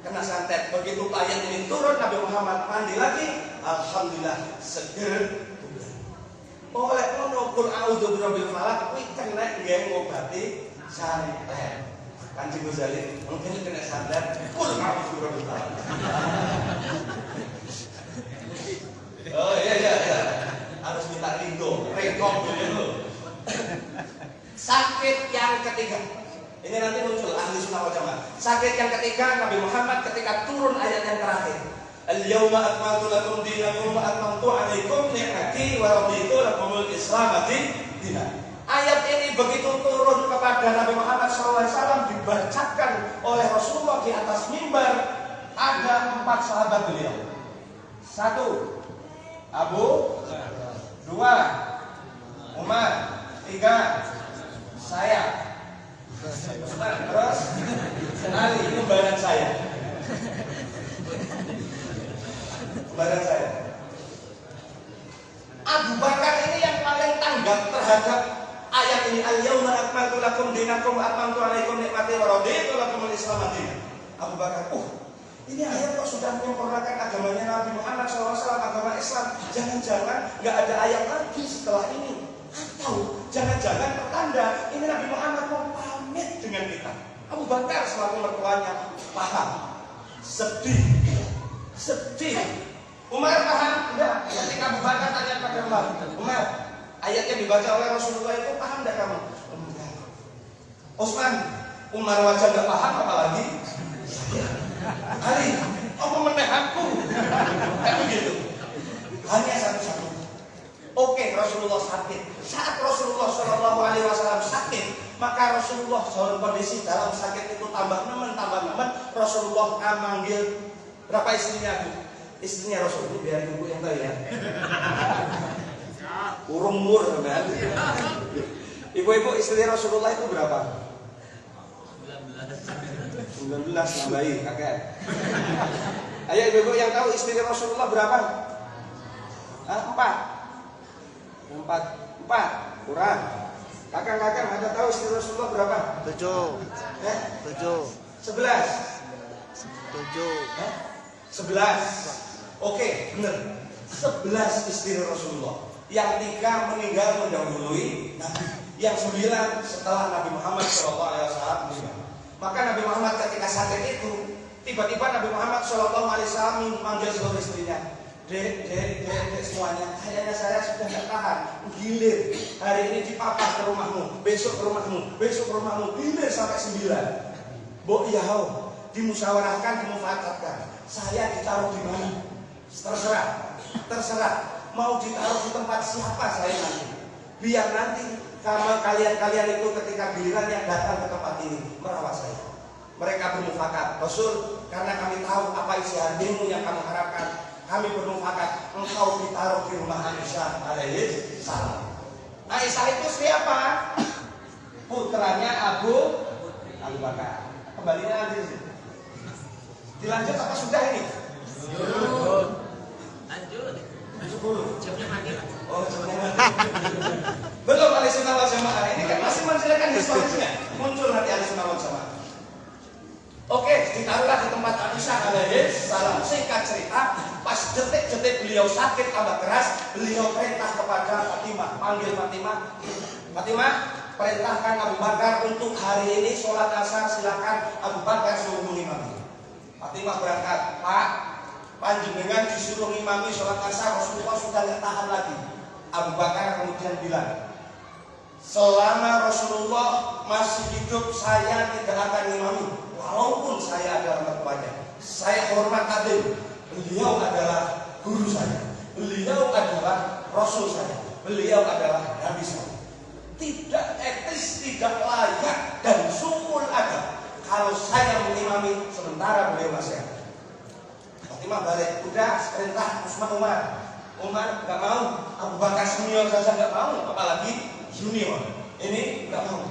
Kena santet. Begitu ayat ini turun, Nabi Muhammad mandi lagi, alhamdulillah seger. Oleh ono Qul a'udzu birabbil falaq kuwi kena nggih ngobati santet. Kanjeng Ghazali mungkin kena santet Qul a'udzu birabbil falaq. Oh iya. Harus minta ringo, rekop dulu. Sakit yang ketiga. Ini nanti muncul ahli sunnah wal jamaah. Sakit yang ketiga Nabi Muhammad ketika turun ayat yang terakhir. Al-yawma akmaltu lakum dinakum wa atmamtu 'alaikum ni'mati wa raditu lakumul Islam dinan. Ayat ini begitu turun kepada Nabi Muhammad SAW dibacakan oleh Rasulullah di atas mimbar, ada 4 sahabat beliau. 1 Abu, 2 Umar, 3 saya, terus Ali, ini kembaran saya. Kembaran saya. Abu Bakar ini yang paling tanggap terhadap ayat ini. Al-yawma akmaltu lakum dinakum wa atmamtu 'alaikum ni'mati wa raditu lakumul Islam dinan. Abu Bakar, ini ayat kok sudah menyempurnakan agamanya Nabi Muhammad SAW, agama Islam. Jangan-jangan nggak ada ayat lagi setelah ini. Atau jangan-jangan pertanda ini Nabi Muhammad mau pamit dengan kita. Abu Bakar selaku mertuanya paham, sedih. Umar paham? Enggak. Ketika Abu Bakar tanya kepada Umar, ayat yang dibaca oleh Rasulullah itu paham enggak kamu? Enggak. Utsman, Umar wajah enggak paham apalagi saya. Ali, apa meneh aku? Kayak begitu. Hanya satu-satu. Oke, Rasulullah sakit. Saat Rasulullah SAW sakit, maka Rasulullah dalam kondisi dalam sakit itu tambah nemen. Rasulullah memanggil berapa istrinya, Bu? Istrinya Rasul ini biar ibu yang tahu ya. Urung mur, kan? Ibu-ibu istri Rasulullah itu berapa? 19 nambahin kakek. Ayo ibu-ibu yang tahu istri Rasulullah berapa? 4 kurang. Kakak-kakak ada tahu istri Rasulullah berapa? 7. 11. 7. Oke, benar. 11 istri Rasulullah. Yang 3 meninggal mendahului Nabi. Yang 9 setelah Nabi Muhammad SAW meninggal. Maka Nabi Muhammad ketika sakit itu, tiba-tiba Nabi Muhammad SAW memanggil seluruh istrinya. Dek semuanya, kayaknya saya sudah tidak tahan. Gilir, hari ini dipapah ke rumahmu, besok ke rumahmu, gilir sampai 9. Mbok yahau, dimusyawarahkan, dimufakat. Saya ditaruh di mana? Terserah. Mau ditaruh di tempat siapa saya nanti. Biar nanti kalian itu ketika giliran yang datang ke tempat ini merawat saya. Mereka bermufakat, Rasul, karena kami tahu apa isi hatimu yang kamu harapkan. Kami bermufakat, engkau ditaruh di rumah Aisyah alaihi salam. Aisyah itu siapa? Putranya Abu Bakar. Kembalinya nanti. Dilanjut apa sudah ini? Lanjut. 10. Jamnya mati. Oh, jamnya mati. Belum ahli sunnah wal jamaah. Ini kan masih menceritakan historisnya. Muncul nanti ahli sunnah wal jamaah. Oke, ditaruhlah di tempat Aisyah alaihi salam. Singkat cerita, pas detik-detik beliau sakit tambah keras, beliau perintah kepada Fatimah, panggil Fatimah. Fatimah, perintahkan Abu Bakar untuk hari ini sholat asar, silakan Abu Bakar suruh mengimami. Fatimah berangkat, Pak, panjenengan disuruh ngimami sholat asar, Rasulullah sudah tidak tahan lagi. Abu Bakar kemudian bilang, selama Rasulullah masih hidup, saya tidak akan ngimami, walaupun saya adalah mertuanya. Saya hormat adil. Beliau adalah guru saya, beliau adalah Rasul saya, beliau adalah Nabi saya. Tidak etis, tidak layak, dan sumul ada kalau saya mengimami sementara beliau masih ada. Fatimah balik, udah perintah Umar nggak mau, Abu Bakar senior saja nggak mau, apalagi junior. Ini nggak mau.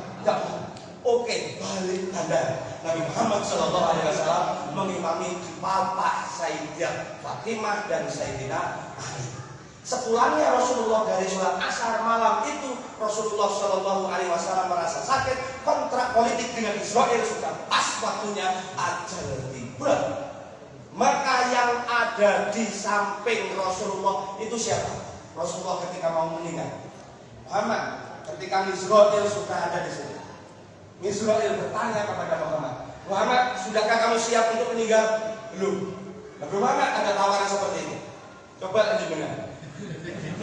Oke, balik tanda. Nabi Muhammad SAW mengimami Bapak Sayyidah Fatimah dan Sayyidina Ali. Sepulangnya Rasulullah dari sholat asar malam itu, Rasulullah SAW merasa sakit. Kontrak politik dengan Israel sudah pas waktunya, ajal tiba. Maka yang ada di samping Rasulullah itu siapa? Rasulullah ketika mau meninggal. Muhammad, ketika Israel sudah ada di sini. Israel bertanya kepada Muhammad, sudahkah kamu siap untuk meninggal? Belum. Nabi Muhammad ada tawaran seperti ini. Coba lanjut dengar.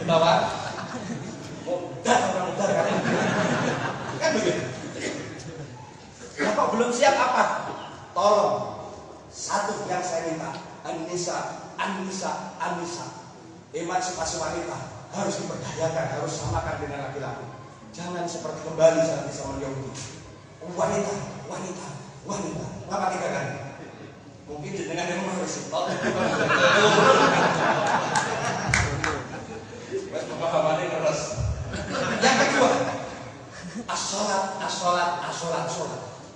Tawar. Mudah kan begitu. Bapak belum siap apa? Tolong. Satu yang saya minta, An-Nisa Anissa. Emansipasi wanita harus diperdayakan, harus samakan dengan laki-laki. Jangan seperti kembali saat di zaman Yahudi. Wanita. Apa tidak kan? Mungkin jenengan yang harus setor. Pemahamannya keras. Yang kedua, as-sholat.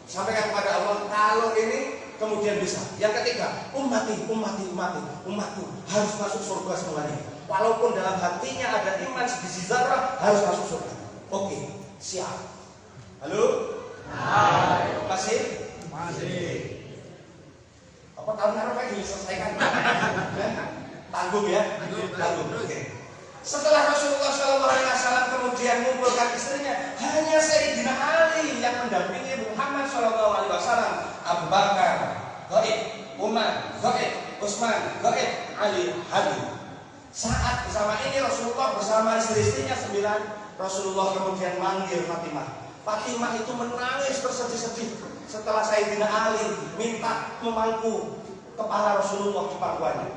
Sampaikan kepada Allah kalau ini kemudian bisa. Yang ketiga, umatku harus masuk surga semuanya. Walaupun dalam hatinya ada iman sebiji zarah, harus masuk surga. Oke, siap. Halo? Hai. Masih? Apa tahun Arab lagi diselesaikan? Tanggung ya? Tanggung. Oke. Setelah Rasulullah SAW kemudian mengumpulkan istrinya, hanya Sayyidina Ali yang mendampingi Muhammad SAW. Abu Bakar, Ghaib, Umar, Ghaib, Utsman, Ghaib, Ali, hadir. Saat bersama ini Rasulullah bersama istri-istrinya 9, Rasulullah kemudian manggil Fatimah. Fatimah itu menangis tersedih-sedih setelah Sayyidina Ali minta memangku kepala Rasulullah di pangkuannya.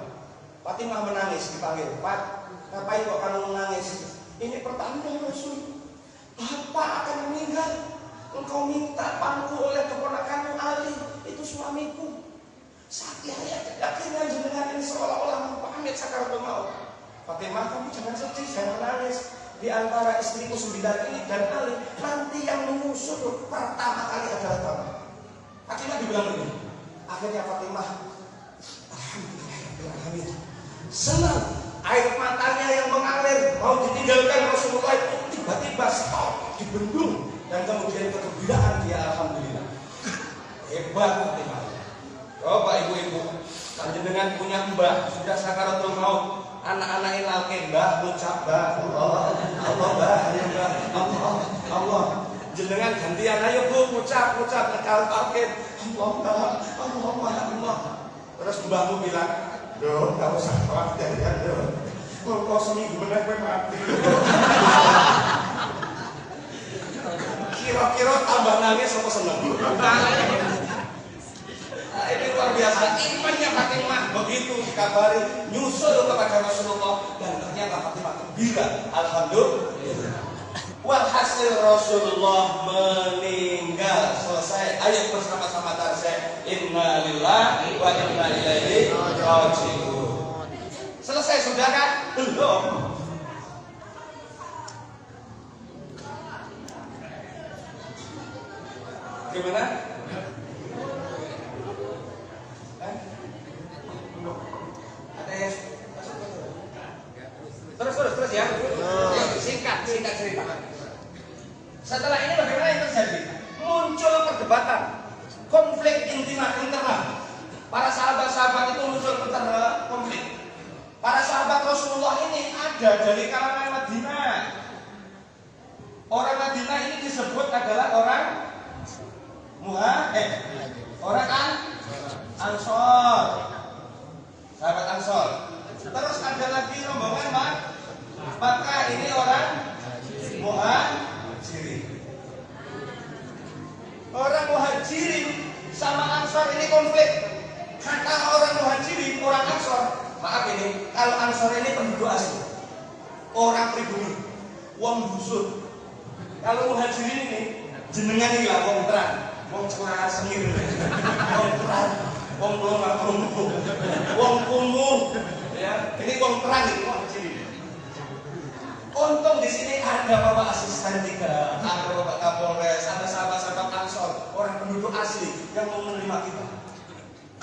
Fatimah menangis dipanggil, "Fat, ngapain kok kamu menangis? Ini pertanda Rasul. Bapak akan meninggal. Engkau minta pangku oleh keponakanmu Ali, itu suamiku. Sakit keyakinan jenengan ini seolah-olah pamit sakaratul maut." Fatimah, kamu jangan sedih, jangan menangis. Di antara istriku 9 ini dan Ali, nanti yang menyusul pertama kali adalah kamu. Fatimah dibilang begini. Akhirnya Fatimah, alhamdulillah, senang. Air matanya yang mengalir mau ditinggalkan Rasulullah itu tiba-tiba stop, dibendung, dan kemudian kegembiraan dia, alhamdulillah. Hebat Fatimah. Coba ibu-ibu, panjenengan punya mbah sudah sakaratul maut, anak-anak ilake mbah ucap mbah Allah, Allah. Jenengan gantian ayo Bu ucap kekal paket Allah. Terus mbahmu bilang, "Duh, enggak usah khawatir ya, Duh. Kok seminggu bener gue mati." Kira-kira tambah nangis apa seneng? Nah, ini luar biasa. Imannya Fatimah begitu dikabari nyusul kepada Rasulullah, dan ternyata Fatimah gembira. Alhamdulillah. Walhasil Rasulullah meninggal. Selesai. Ayo bersama-sama tarsih. Inna lillahi wa inna ilaihi raji'un. Selesai sudah kan? Belum. Gimana? Ada yang terus ya. Singkat cerita. Setelah ini bagaimana yang terjadi? Muncul perdebatan, konflik internal. Para sahabat-sahabat itu muncul konflik. Para sahabat Rasulullah ini ada dari kalangan Madinah. Orang Madinah ini disebut adalah orang orang Ansor. Sahabat Ansor. Terus ada lagi rombongan maka ini orang Muhajirin. Orang Muhajirin sama Ansor ini konflik. Kata orang Muhajirin, orang Ansor, maaf ini, kalau Ansor ini penduduk asli, orang pribumi, wong dusun. Kalau Muhajirin ini jenengan iki lah wong terang, wong celah sengir, wong terang, wong kumuh, wong kumuh, ya. Ini wong terang ini Muhajirin. Untung di sini ada Bapak Asisten 3, ada Bapak Kapolres, ada sahabat-sahabat Ansor, orang penduduk asli yang mau menerima kita.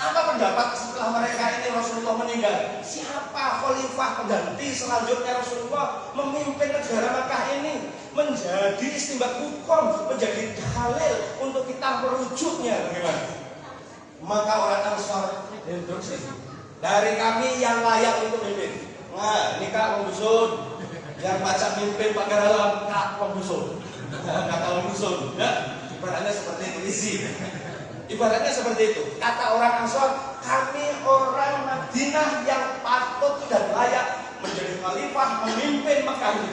Apa pendapat setelah mereka ini Rasulullah meninggal? Siapa khalifah pengganti selanjutnya Rasulullah memimpin negara Makkah ini menjadi istimbat hukum, menjadi dalil untuk kita merujuknya bagaimana? Maka orang Ansor instruksi dari kami yang layak untuk memimpin. Nah, ini Kak Pembusun yang baca mimpin pakai dalam Kak Pembusun. Kata Pembusun, ya, ibaratnya seperti itu isi. Ibaratnya seperti itu. Kata orang Ansor, kami orang Madinah yang patut dan layak menjadi khalifah memimpin Makkah ini.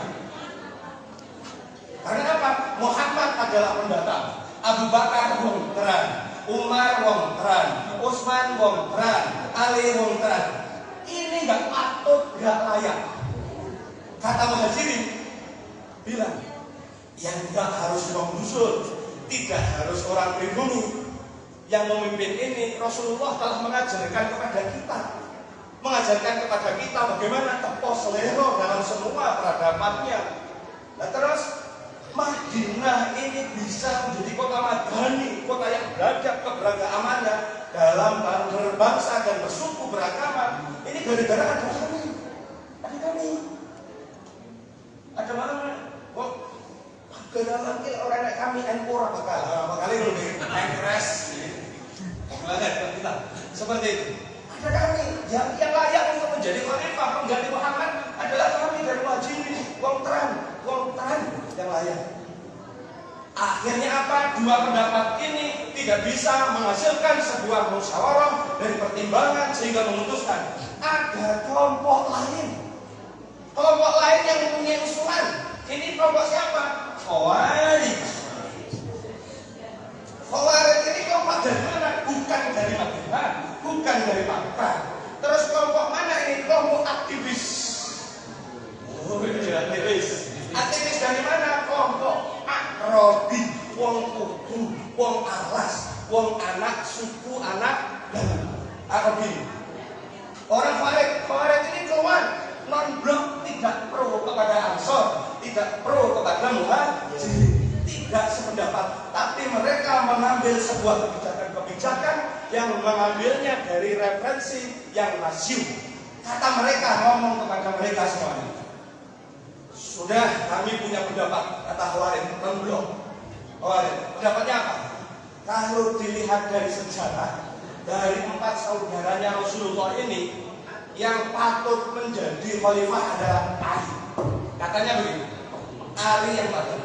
Karena apa? Muhammad adalah pendatang. Abu Bakar wong terang, Umar wong terang, Utsman wong terang, Ali wong terang. Ini gak layak. Kata Muhajirin bilang, yang gak harus imam dusun, tidak harus orang pribumi. Yang memimpin ini Rasulullah telah mengajarkan kepada kita, bagaimana tepo selero dalam semua peradabannya. Nah terus Madinah ini bisa menjadi kota madani, kota yang beradab keberagamaannya dalam berbangsa dan bersuku beragama. Ini gara-gara ada kami. Ada mana? Kok kedalam ini orang kayak kami NPOR apa kali lebih NKRS kita seperti itu. Ada kami yang layak untuk menjadi khalifah pengganti Muhammad adalah kami dari Muhajirin, wong teran yang layak. Akhirnya apa? Dua pendapat ini tidak bisa menghasilkan sebuah musyawarah dari pertimbangan sehingga memutuskan ada kelompok lain yang mempunyai usulan. Ini kelompok siapa? Khawarij ini kelompok dari mana? Bukan dari Madinah, bukan dari Makkah. Terus kelompok mana ini? Kelompok aktivis. Aktivis dari mana? Kelompok Akrobi, wong kudu, wong alas, wong anak suku anak dan Akrobi. Orang Khawarij ini keluar non-blok, tidak pro kepada Ansor, tidak pro kepada Muhajirin, tidak sependapat, tapi mereka mengambil sebuah kebijakan yang mengambilnya dari referensi yang nasyid. Kata mereka, ngomong kepada mereka semuanya, sudah kami punya pendapat. Kata Khawarij, non-blok Khawarij, pendapatnya apa? Kalau dilihat dari sejarah, dari 4 saudaranya Rasulullah ini, yang patut menjadi khalifah adalah Ali. Katanya begitu, Ali yang patut.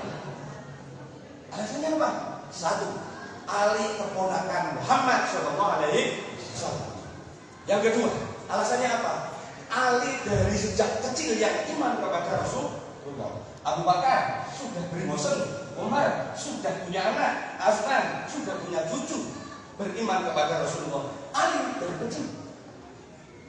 Alasannya apa? Satu, Ali keponakan Muhammad SAW. Yang kedua, alasannya apa? Ali dari sejak kecil yang iman kepada Rasulullah. Abu Bakar sudah berimosen, Umar sudah punya anak, Utsman sudah punya cucu beriman kepada Rasulullah. Ali dari kecil.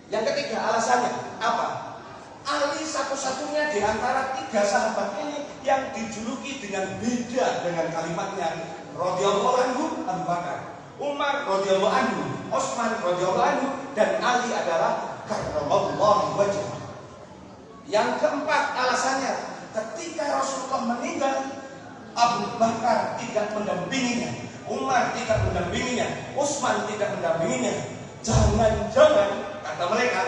Yang ketiga alasannya apa? Ali satu-satunya di antara 3 sahabat ini yang dijuluki dengan beda dengan kalimatnya. Radhiyallahu anhu Abu Bakar, Umar radhiyallahu anhu, Utsman radhiyallahu anhu, dan Ali adalah karramallahu wajhah. Yang keempat alasannya, ketika Rasulullah meninggal, Abu Bakar tidak mendampinginya, Umar tidak mendampinginya, Utsman tidak mendampinginya. Jangan-jangan, kata mereka,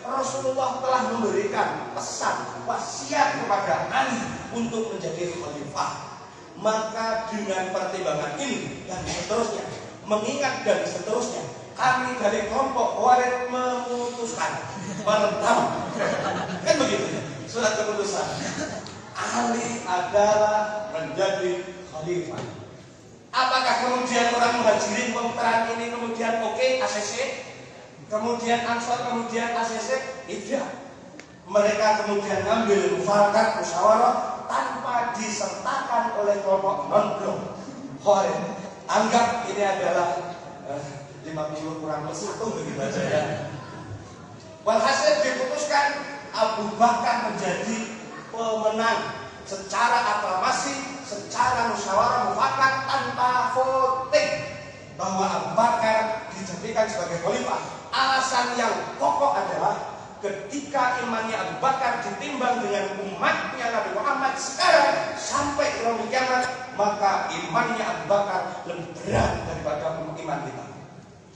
Rasulullah telah memberikan pesan wasiat kepada Ali untuk menjadi khalifah. Maka dengan pertimbangan ini dan seterusnya, mengingat dan seterusnya, kami dari kelompok Khawarij memutuskan merentam. Kan begitu surat keputusan. Ali adalah menjadi khalifah. Apakah kemudian orang Muhajirin pemutaran ini kemudian oke, ACC, kemudian Ansor, kemudian ACC? Tidak. Mereka kemudian ngambil mufakat, musyawarah tanpa disertakan oleh kelompok non-blok Khawarij. Anggap ini adalah 50 kurang plus 1 begitu aja ya. Walhasil diputuskan Abu Bakar menjadi pemenang secara aklamasi, secara musyawarah mufakat tanpa voting bahwa Abu Bakar dijadikan sebagai khalifah. Alasan yang pokok adalah ketika imannya Abu Bakar ditimbang dengan umatnya Nabi Muhammad sekarang sampai yaumul kiamat, maka imannya Abu Bakar lebih berat daripada iman kita.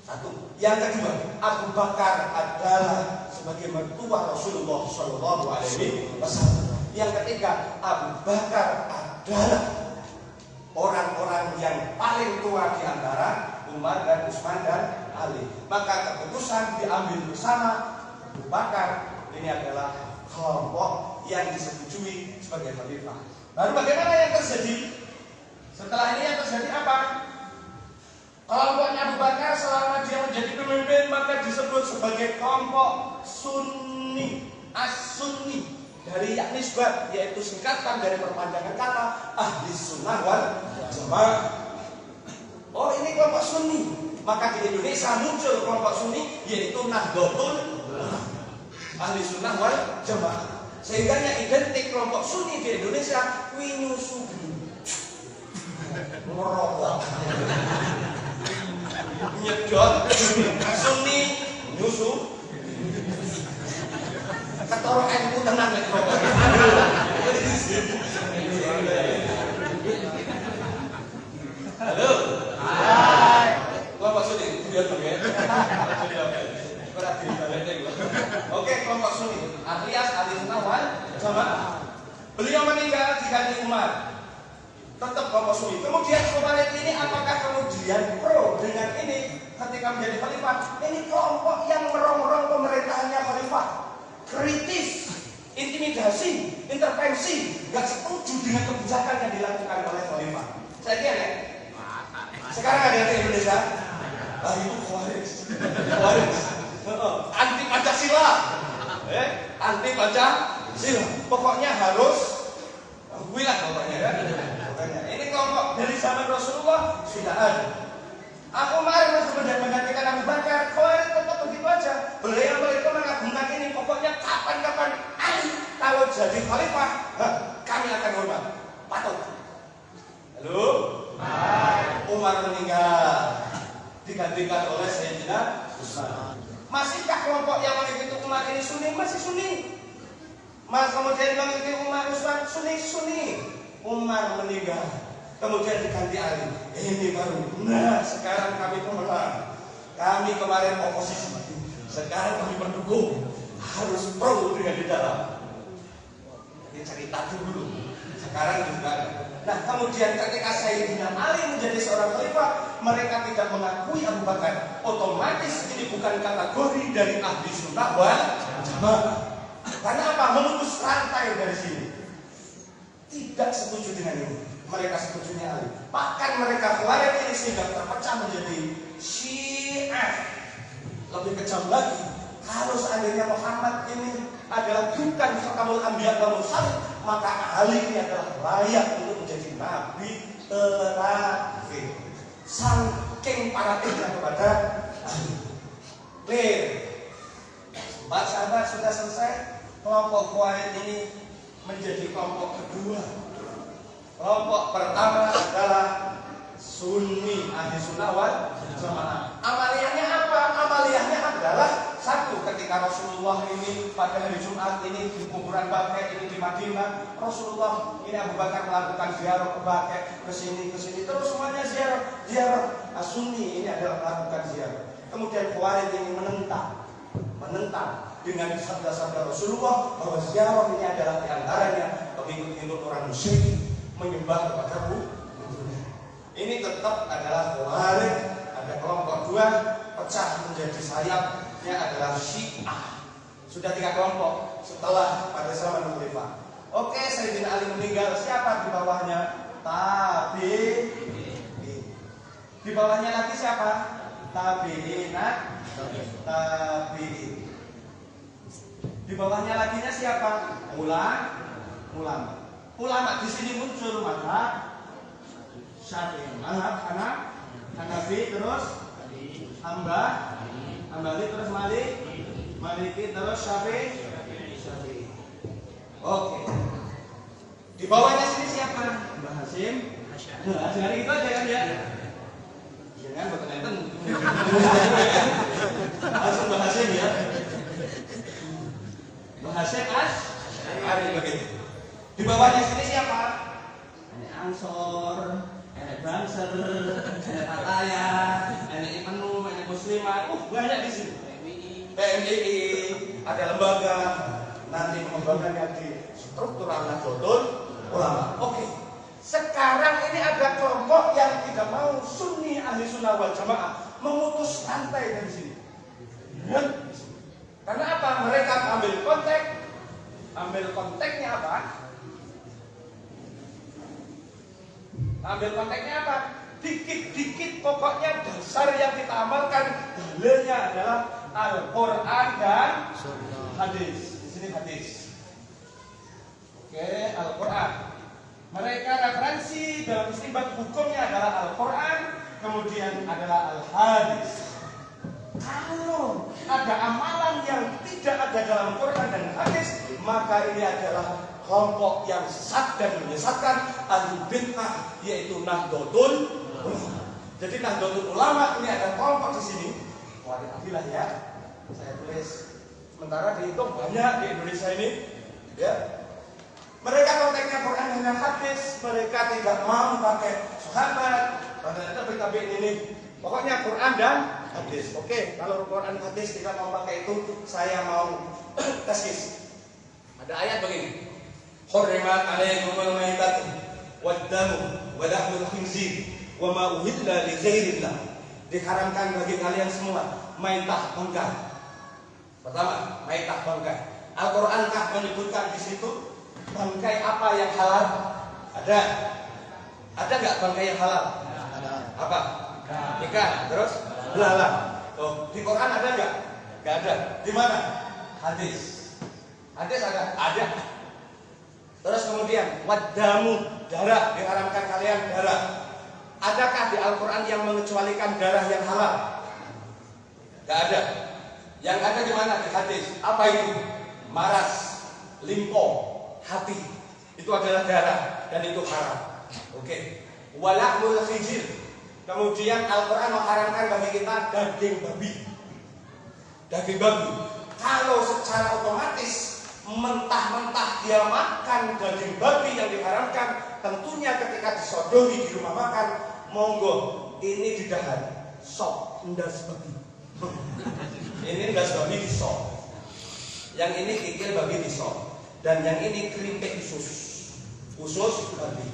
Satu. Yang kedua, Abu Bakar adalah sebagai mertua Rasulullah SAW. Yang ketiga, Abu Bakar adalah orang-orang yang paling tua di antara Umar dan Utsman dan Ali. Maka keputusan diambil bersama. Abu Bakar ini adalah kelompok yang disetujui sebagai khalifah. Lalu bagaimana yang terjadi? Setelah ini yang terjadi apa? Kelompoknya Abu Bakar selama dia menjadi pemimpin maka disebut sebagai kelompok Sunni, As-Sunni, dari nisbat, yaitu singkatan dari perpanjangan kata Ahli Sunnah wal Jamaah. Oh, ini kelompok Sunni. Maka di Indonesia muncul kelompok Sunni, yaitu Nahdlatul Ulama. ahli sunnah wal jamaah. Sehingga yang identik kelompok Sunni di Indonesia nyusu ngerokok, nyedot, Sunni nyusu, ketoro NU tenang nek rokok. Halo. Hai. Kelompok Sunni, biar dong ya. Oke, kelompok Sunni alias ahli sunnah wal jamaah. Beliau meninggal diganti Umar. Tetap kelompok Sunni. Kemudian Khawarij ini apakah kemudian pro dengan ini ketika menjadi khalifah? Ini kelompok yang merongrong pemerintahannya khalifah, kritis, intimidasi, intervensi, nggak setuju dengan kebijakan yang dilakukan oleh khalifah. Saya kira ya. Sekarang ada di Indonesia. Itu Khawarij. Khawarij. Anti Pancasila, anti Pancasila. Pokoknya harus wilayah pokoknya ya. Ini kelompok dari zaman Rasulullah sudah ada. Umar kemudian menggantikan Abu Bakar. Khawarij tetap begitu aja. Beliau mengagungkan ini. Pokoknya kapan-kapan Ali kalau jadi khalifah, kami akan hormat, patuh. Halo. Umar meninggal, digantikan oleh Sayyidina Utsman. Masihkah kelompok yang mengikuti Umar ini Sunni? Masih Sunni. Mas kemudian mengikuti Umar Utsman Sunni. Umar meninggal, kemudian diganti Ali. Ini baru. Nah, sekarang kami pemenang. Kami kemarin oposisi, sekarang kami pendukung. Harus pro dengan di dalam. Ini cerita dulu. Sekarang juga. Nah, kemudian ketika Sayyidina Ali menjadi seorang khalifah, mereka tidak mengakui Abu Bakar. Otomatis ini bukan kategori dari ahli sunnah wal jamaah. Karena apa? Memutus rantai dari sini. Tidak setuju dengan ini. Mereka setujunya Ali. Bahkan mereka Khawarij ini sehingga terpecah menjadi Syiah. Lebih kejam lagi. Kalau seandainya Muhammad ini adalah bukan khatamul anbiya wal mursalin, maka Ali ini adalah layak untuk menjadi nabi terakhir. Saking fanatiknya kepada Ali. Clear. Sahabat sudah selesai. Kelompok Khawarij ini menjadi kelompok kedua. Kelompok pertama adalah Sunni, ahli sunnah wal jamaah. Amaliyahnya apa? Amaliyahnya adalah satu, ketika Rasulullah ini pada hari Jumat ini di kuburan Baqi ini di Madinah, Rasulullah ini Abu Bakar melakukan ziarah ke Baqi, ke sini terus semuanya ziarah. Sunni ini adalah melakukan ziarah. Kemudian Khawarij ini menentang dengan sabda-sabda Rasulullah bahwa ziarah ini adalah diantaranya pengikut-pengikut orang musyrik menyembah kepada Buddha. Ini tetap adalah Khawarij. Ada kelompok dua, pecah menjadi sayapnya adalah Syiah. Sudah 3 kelompok setelah pada zaman Khalifah. Oke, Sayyidina Ali meninggal, siapa di bawahnya? Tabi'in. Di bawahnya lagi siapa? Tabi'in. Di bawahnya laginya siapa? Ulama. Ulama di sini muncul maka Syafi'i, mazhab Hanafi, terus Hambali, terus Maliki, terus Syafi'i. Oke. Di bawahnya sini siapa? Mbah Hasyim. Asy'ari gitu aja kan ya? Jangan buat nenten. Langsung Mbah Hasyim ya. Mbah Hasyim Asy'ari begitu. Di bawahnya sini siapa? Ini Ansor, ada Banser, ada Tataya, ada Ibnu, ada Muslimat. Banyak di sini. PMII, ada lembaga. Nanti pengembangannya di struktural Nahdlatul Ulama. Oke. Sekarang ini ada kelompok yang tidak mau Sunni ahli sunnah wal jamaah memutus rantai dari sini. Karena apa? Mereka ambil konteksnya apa? Ambil konteksnya apa? Dikit-dikit pokoknya dasar yang kita amalkan dalilnya adalah Al-Quran dan hadis. Di sini hadis. Oke, Al-Quran. Mereka referensi dalam istinbat hukumnya adalah Al-Quran, kemudian adalah Al-Hadis. Kalau ada amalan yang tidak ada dalam Quran dan hadis, maka ini adalah kelompok yang sesat dan menyesatkan, ahli bid'ah, yaitu Nahdlatul Ulama. Jadi Nahdlatul Ulama ini ada kelompok di sini. Waalaikumsalam ya. Saya tulis. Sementara dihitung banyak di Indonesia ini, ya. Mereka konteksnya Quran dan hadis, mereka tidak mau pakai sahabat, ternyata PKB ini. Pokoknya Quran dan hadis. Oke, kalau Quran dan hadis tidak mau pakai itu, saya mau tesis. Ada ayat begini. Hurrimat alaikumul maitatu wad-damu wa lahmul khinzir wa ma uhilla li ghairillah. Diharamkan bagi kalian semua maitah bangkai. Pertama, maitah bangkai. Al-Qur'an kah menyebutkan di situ bangkai apa yang halal? Ada. Ada enggak bangkai yang halal? Ada. Apa? Ikan. Terus belalang. Oh, di Quran ada enggak? Enggak ada. Di mana? Hadis. Hadis ada? Ada. Terus kemudian wadamu, darah, diharamkan kalian darah. Adakah di Al-Quran yang mengecualikan darah yang halal? Tidak ada. Yang ada di mana? Di hadis. Apa itu? Maras, limpo, hati. Itu adalah darah dan itu haram. Oke. Walahmul khinzir. Kemudian Al-Quran mengharamkan bagi kita daging babi. Daging babi. Kalau secara otomatis mentah-mentah dia makan daging babi yang diharamkan, tentunya ketika disodohi di rumah makan, monggo ini didahar sop endas babi. Ini endas babi di sop, yang ini kikil babi di sop, dan yang ini keripik usus babi.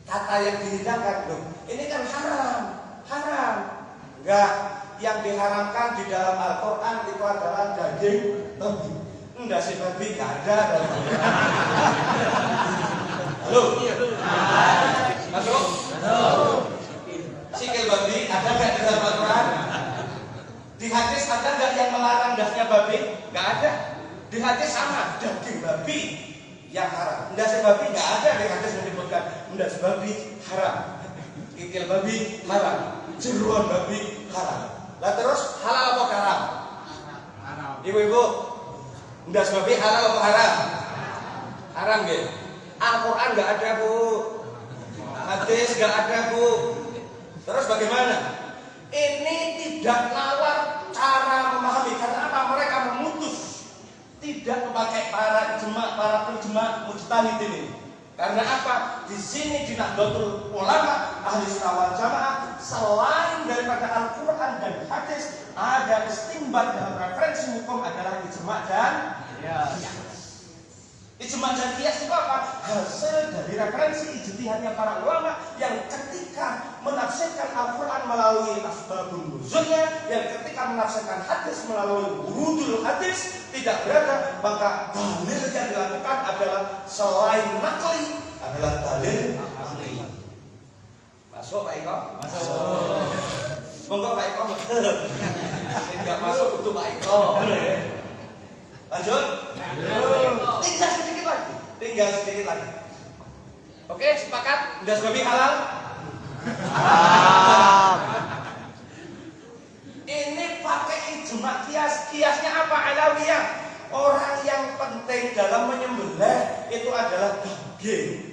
Kata yang dihidangkan, loh, ini kan haram. Enggak, yang diharamkan di dalam Al-Quran itu adalah daging babi. Enggak sih babi, enggak ada dalam Al-Quran. Halo? Masuk? Sikil babi ada enggak di dalam Al-Quran? Di hadis ada enggak yang melarang dasnya babi? Enggak ada. Di hadis sama, daging babi yang haram. Enggak sih babi enggak ada di hadis menyebutkan enggak sih babi haram. Sikil babi haram. Jeruan babi haram. Lah terus halal apa haram? Haram. Ibu-ibu, enggak babi halal apa haram? Haram nggih. Al-Qur'an enggak ada, Bu. Hadis enggak ada, Bu. Terus bagaimana? Ini tidak nawar cara memahami, karena apa? Mereka memutus tidak memakai para ijma, para penjema mujtahid ini. Karena apa? Di sini di Nahdlatul Ulama ahli sunnah wal jamaah, selain daripada Al-Quran dan hadis, ada istinbat dalam referensi hukum adalah ijma dan qiyas. Ijma dan qiyas itu apa? Hasil dari referensi ijtihadnya para ulama yang ketika menafsirkan Al-Quran melalui asbabun nuzulnya, yang ketika menafsirkan hadis melalui wurudul hadis, tidak berada, maka dalil yang dilakukan adalah selain nakli, adalah dalil akli. Masuk Pak Eko? Masuk. Monggo Pak Eko. Tidak masuk untuk Pak Eko. Lanjut? Tinggal sedikit lagi. Oke, sepakat? Udah babi halal? Ini pakai ijma qiyas. Qiyasnya apa? Alawiyah. Orang yang penting dalam menyembelih itu adalah daging.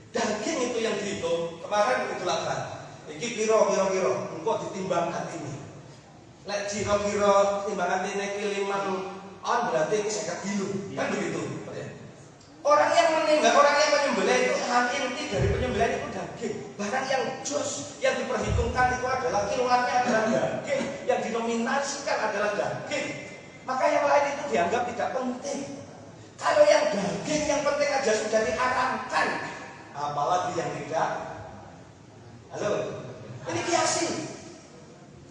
Daging itu yang dihitung. Kemarin itu lakukan. Iki kira. Engkau ditimbang hatinya. Lek kira timbangan ini kiliman on berarti ini 50 kilo. Kan begitu. Orang yang menyembelih itu hal inti dari penyembelihan itu daging. Barang yang jus yang diperhitungkan itu adalah kiloannya adalah daging, yang dinominasikan adalah daging. Maka yang lain itu dianggap tidak penting. Kalau yang daging yang penting aja sudah diharamkan, apalagi yang tidak. Halo, ini kiasi.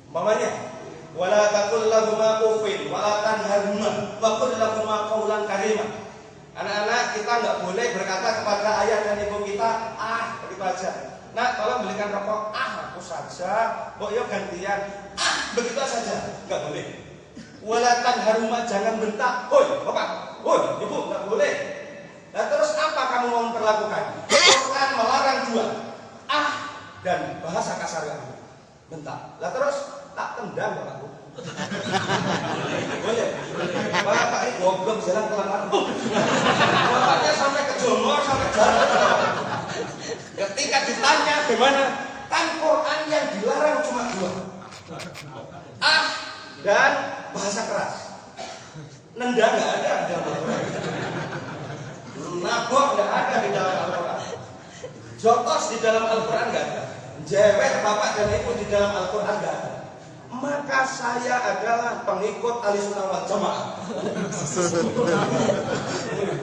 Umpamanya, wala taqul lahuma uffin wala tanharhuma wa qul lahuma qawlan karima. Anak-anak, kita nggak boleh berkata kepada ayah dan ibu kita, begitu aja. Nak, tolong belikan rokok. Aku saja. Mbok yo gantian. Begitu saja. Nggak boleh. Wala tanharhuma, jangan bentak. Hoi, bapak. Hoi, ibu, nggak boleh. Nah terus apa kamu mau memperlakukan? Quran melarang dua. Dan bahasa kasar kamu. Bentak. Lah terus tak tendang bapakku. Boleh. Bapak ini goblok jalan kelar. Bapaknya sampai ke Jongor, sampai jalan. Ketika ditanya gimana, kan Quran yang dilarang cuma 2. Dan bahasa keras. Nendang nggak ada di dalam Al-Quran. Nabok nggak ada di dalam Al-Quran. Jotos di dalam Al-Quran nggak ada. Jewer bapak dan ibu di dalam Al-Quran nggak ada. Maka saya adalah pengikut Ahlussunnah wal Jamaah.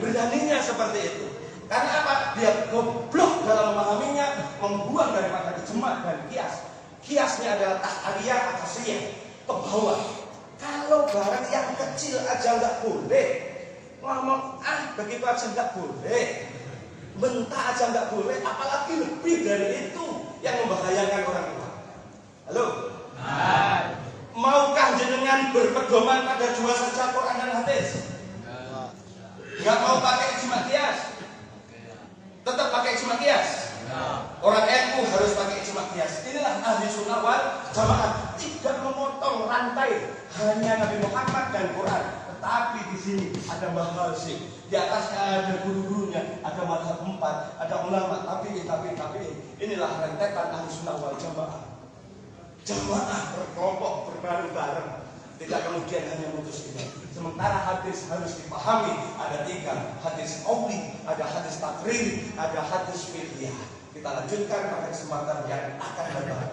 Beraninya seperti itu. Karena apa? Dia goblok dalam memahaminya, membuang daripada ijma dan kias. Kiasnya adalah tahriyah akasiyah, ke bawah. Kalau barang yang kecil aja nggak boleh, ngomong begitu aja nggak boleh, bentar aja nggak boleh, apalagi lebih dari itu yang membahayakan orang tua. Halo? Maukah jenengan berpedoman pada 2 saja Quran dan hadis? Nggak mau pakai ijma kias? Tetap pakai ijma kias? Orang NU harus pakai ijma kias. Inilah ahli sunnah wal jamaah, tidak memotong rantai hanya Nabi Muhammad dan Quran, tetapi di sini ada mahasiswa, di atasnya ada guru-gurunya, ada mazhab 4, ada ulama, tapi inilah rentetan ahli sunnah wal jamaah. Jamaah berkelompok berbareng-bareng, tidak kemudian hanya mutus ini. Sementara hadis harus dipahami ada 3, hadis qauli, ada hadis takriri, ada hadis fiqhiyah. Kita lanjutkan pada kesempatan yang akan datang.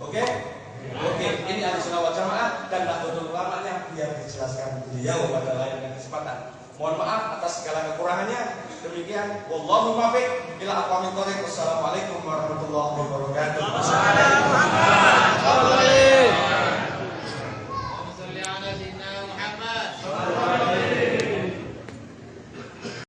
Oke, ini Ahlussunnah wal Jamaah dan Nahdlatul Ulamanya biar dijelaskan beliau pada lain kesempatan. Mohon maaf atas segala kekurangannya. Demikian, wallahu muwaffiq ila aqwamit thoriq. Wassalamualaikum warahmatullahi wabarakatuh.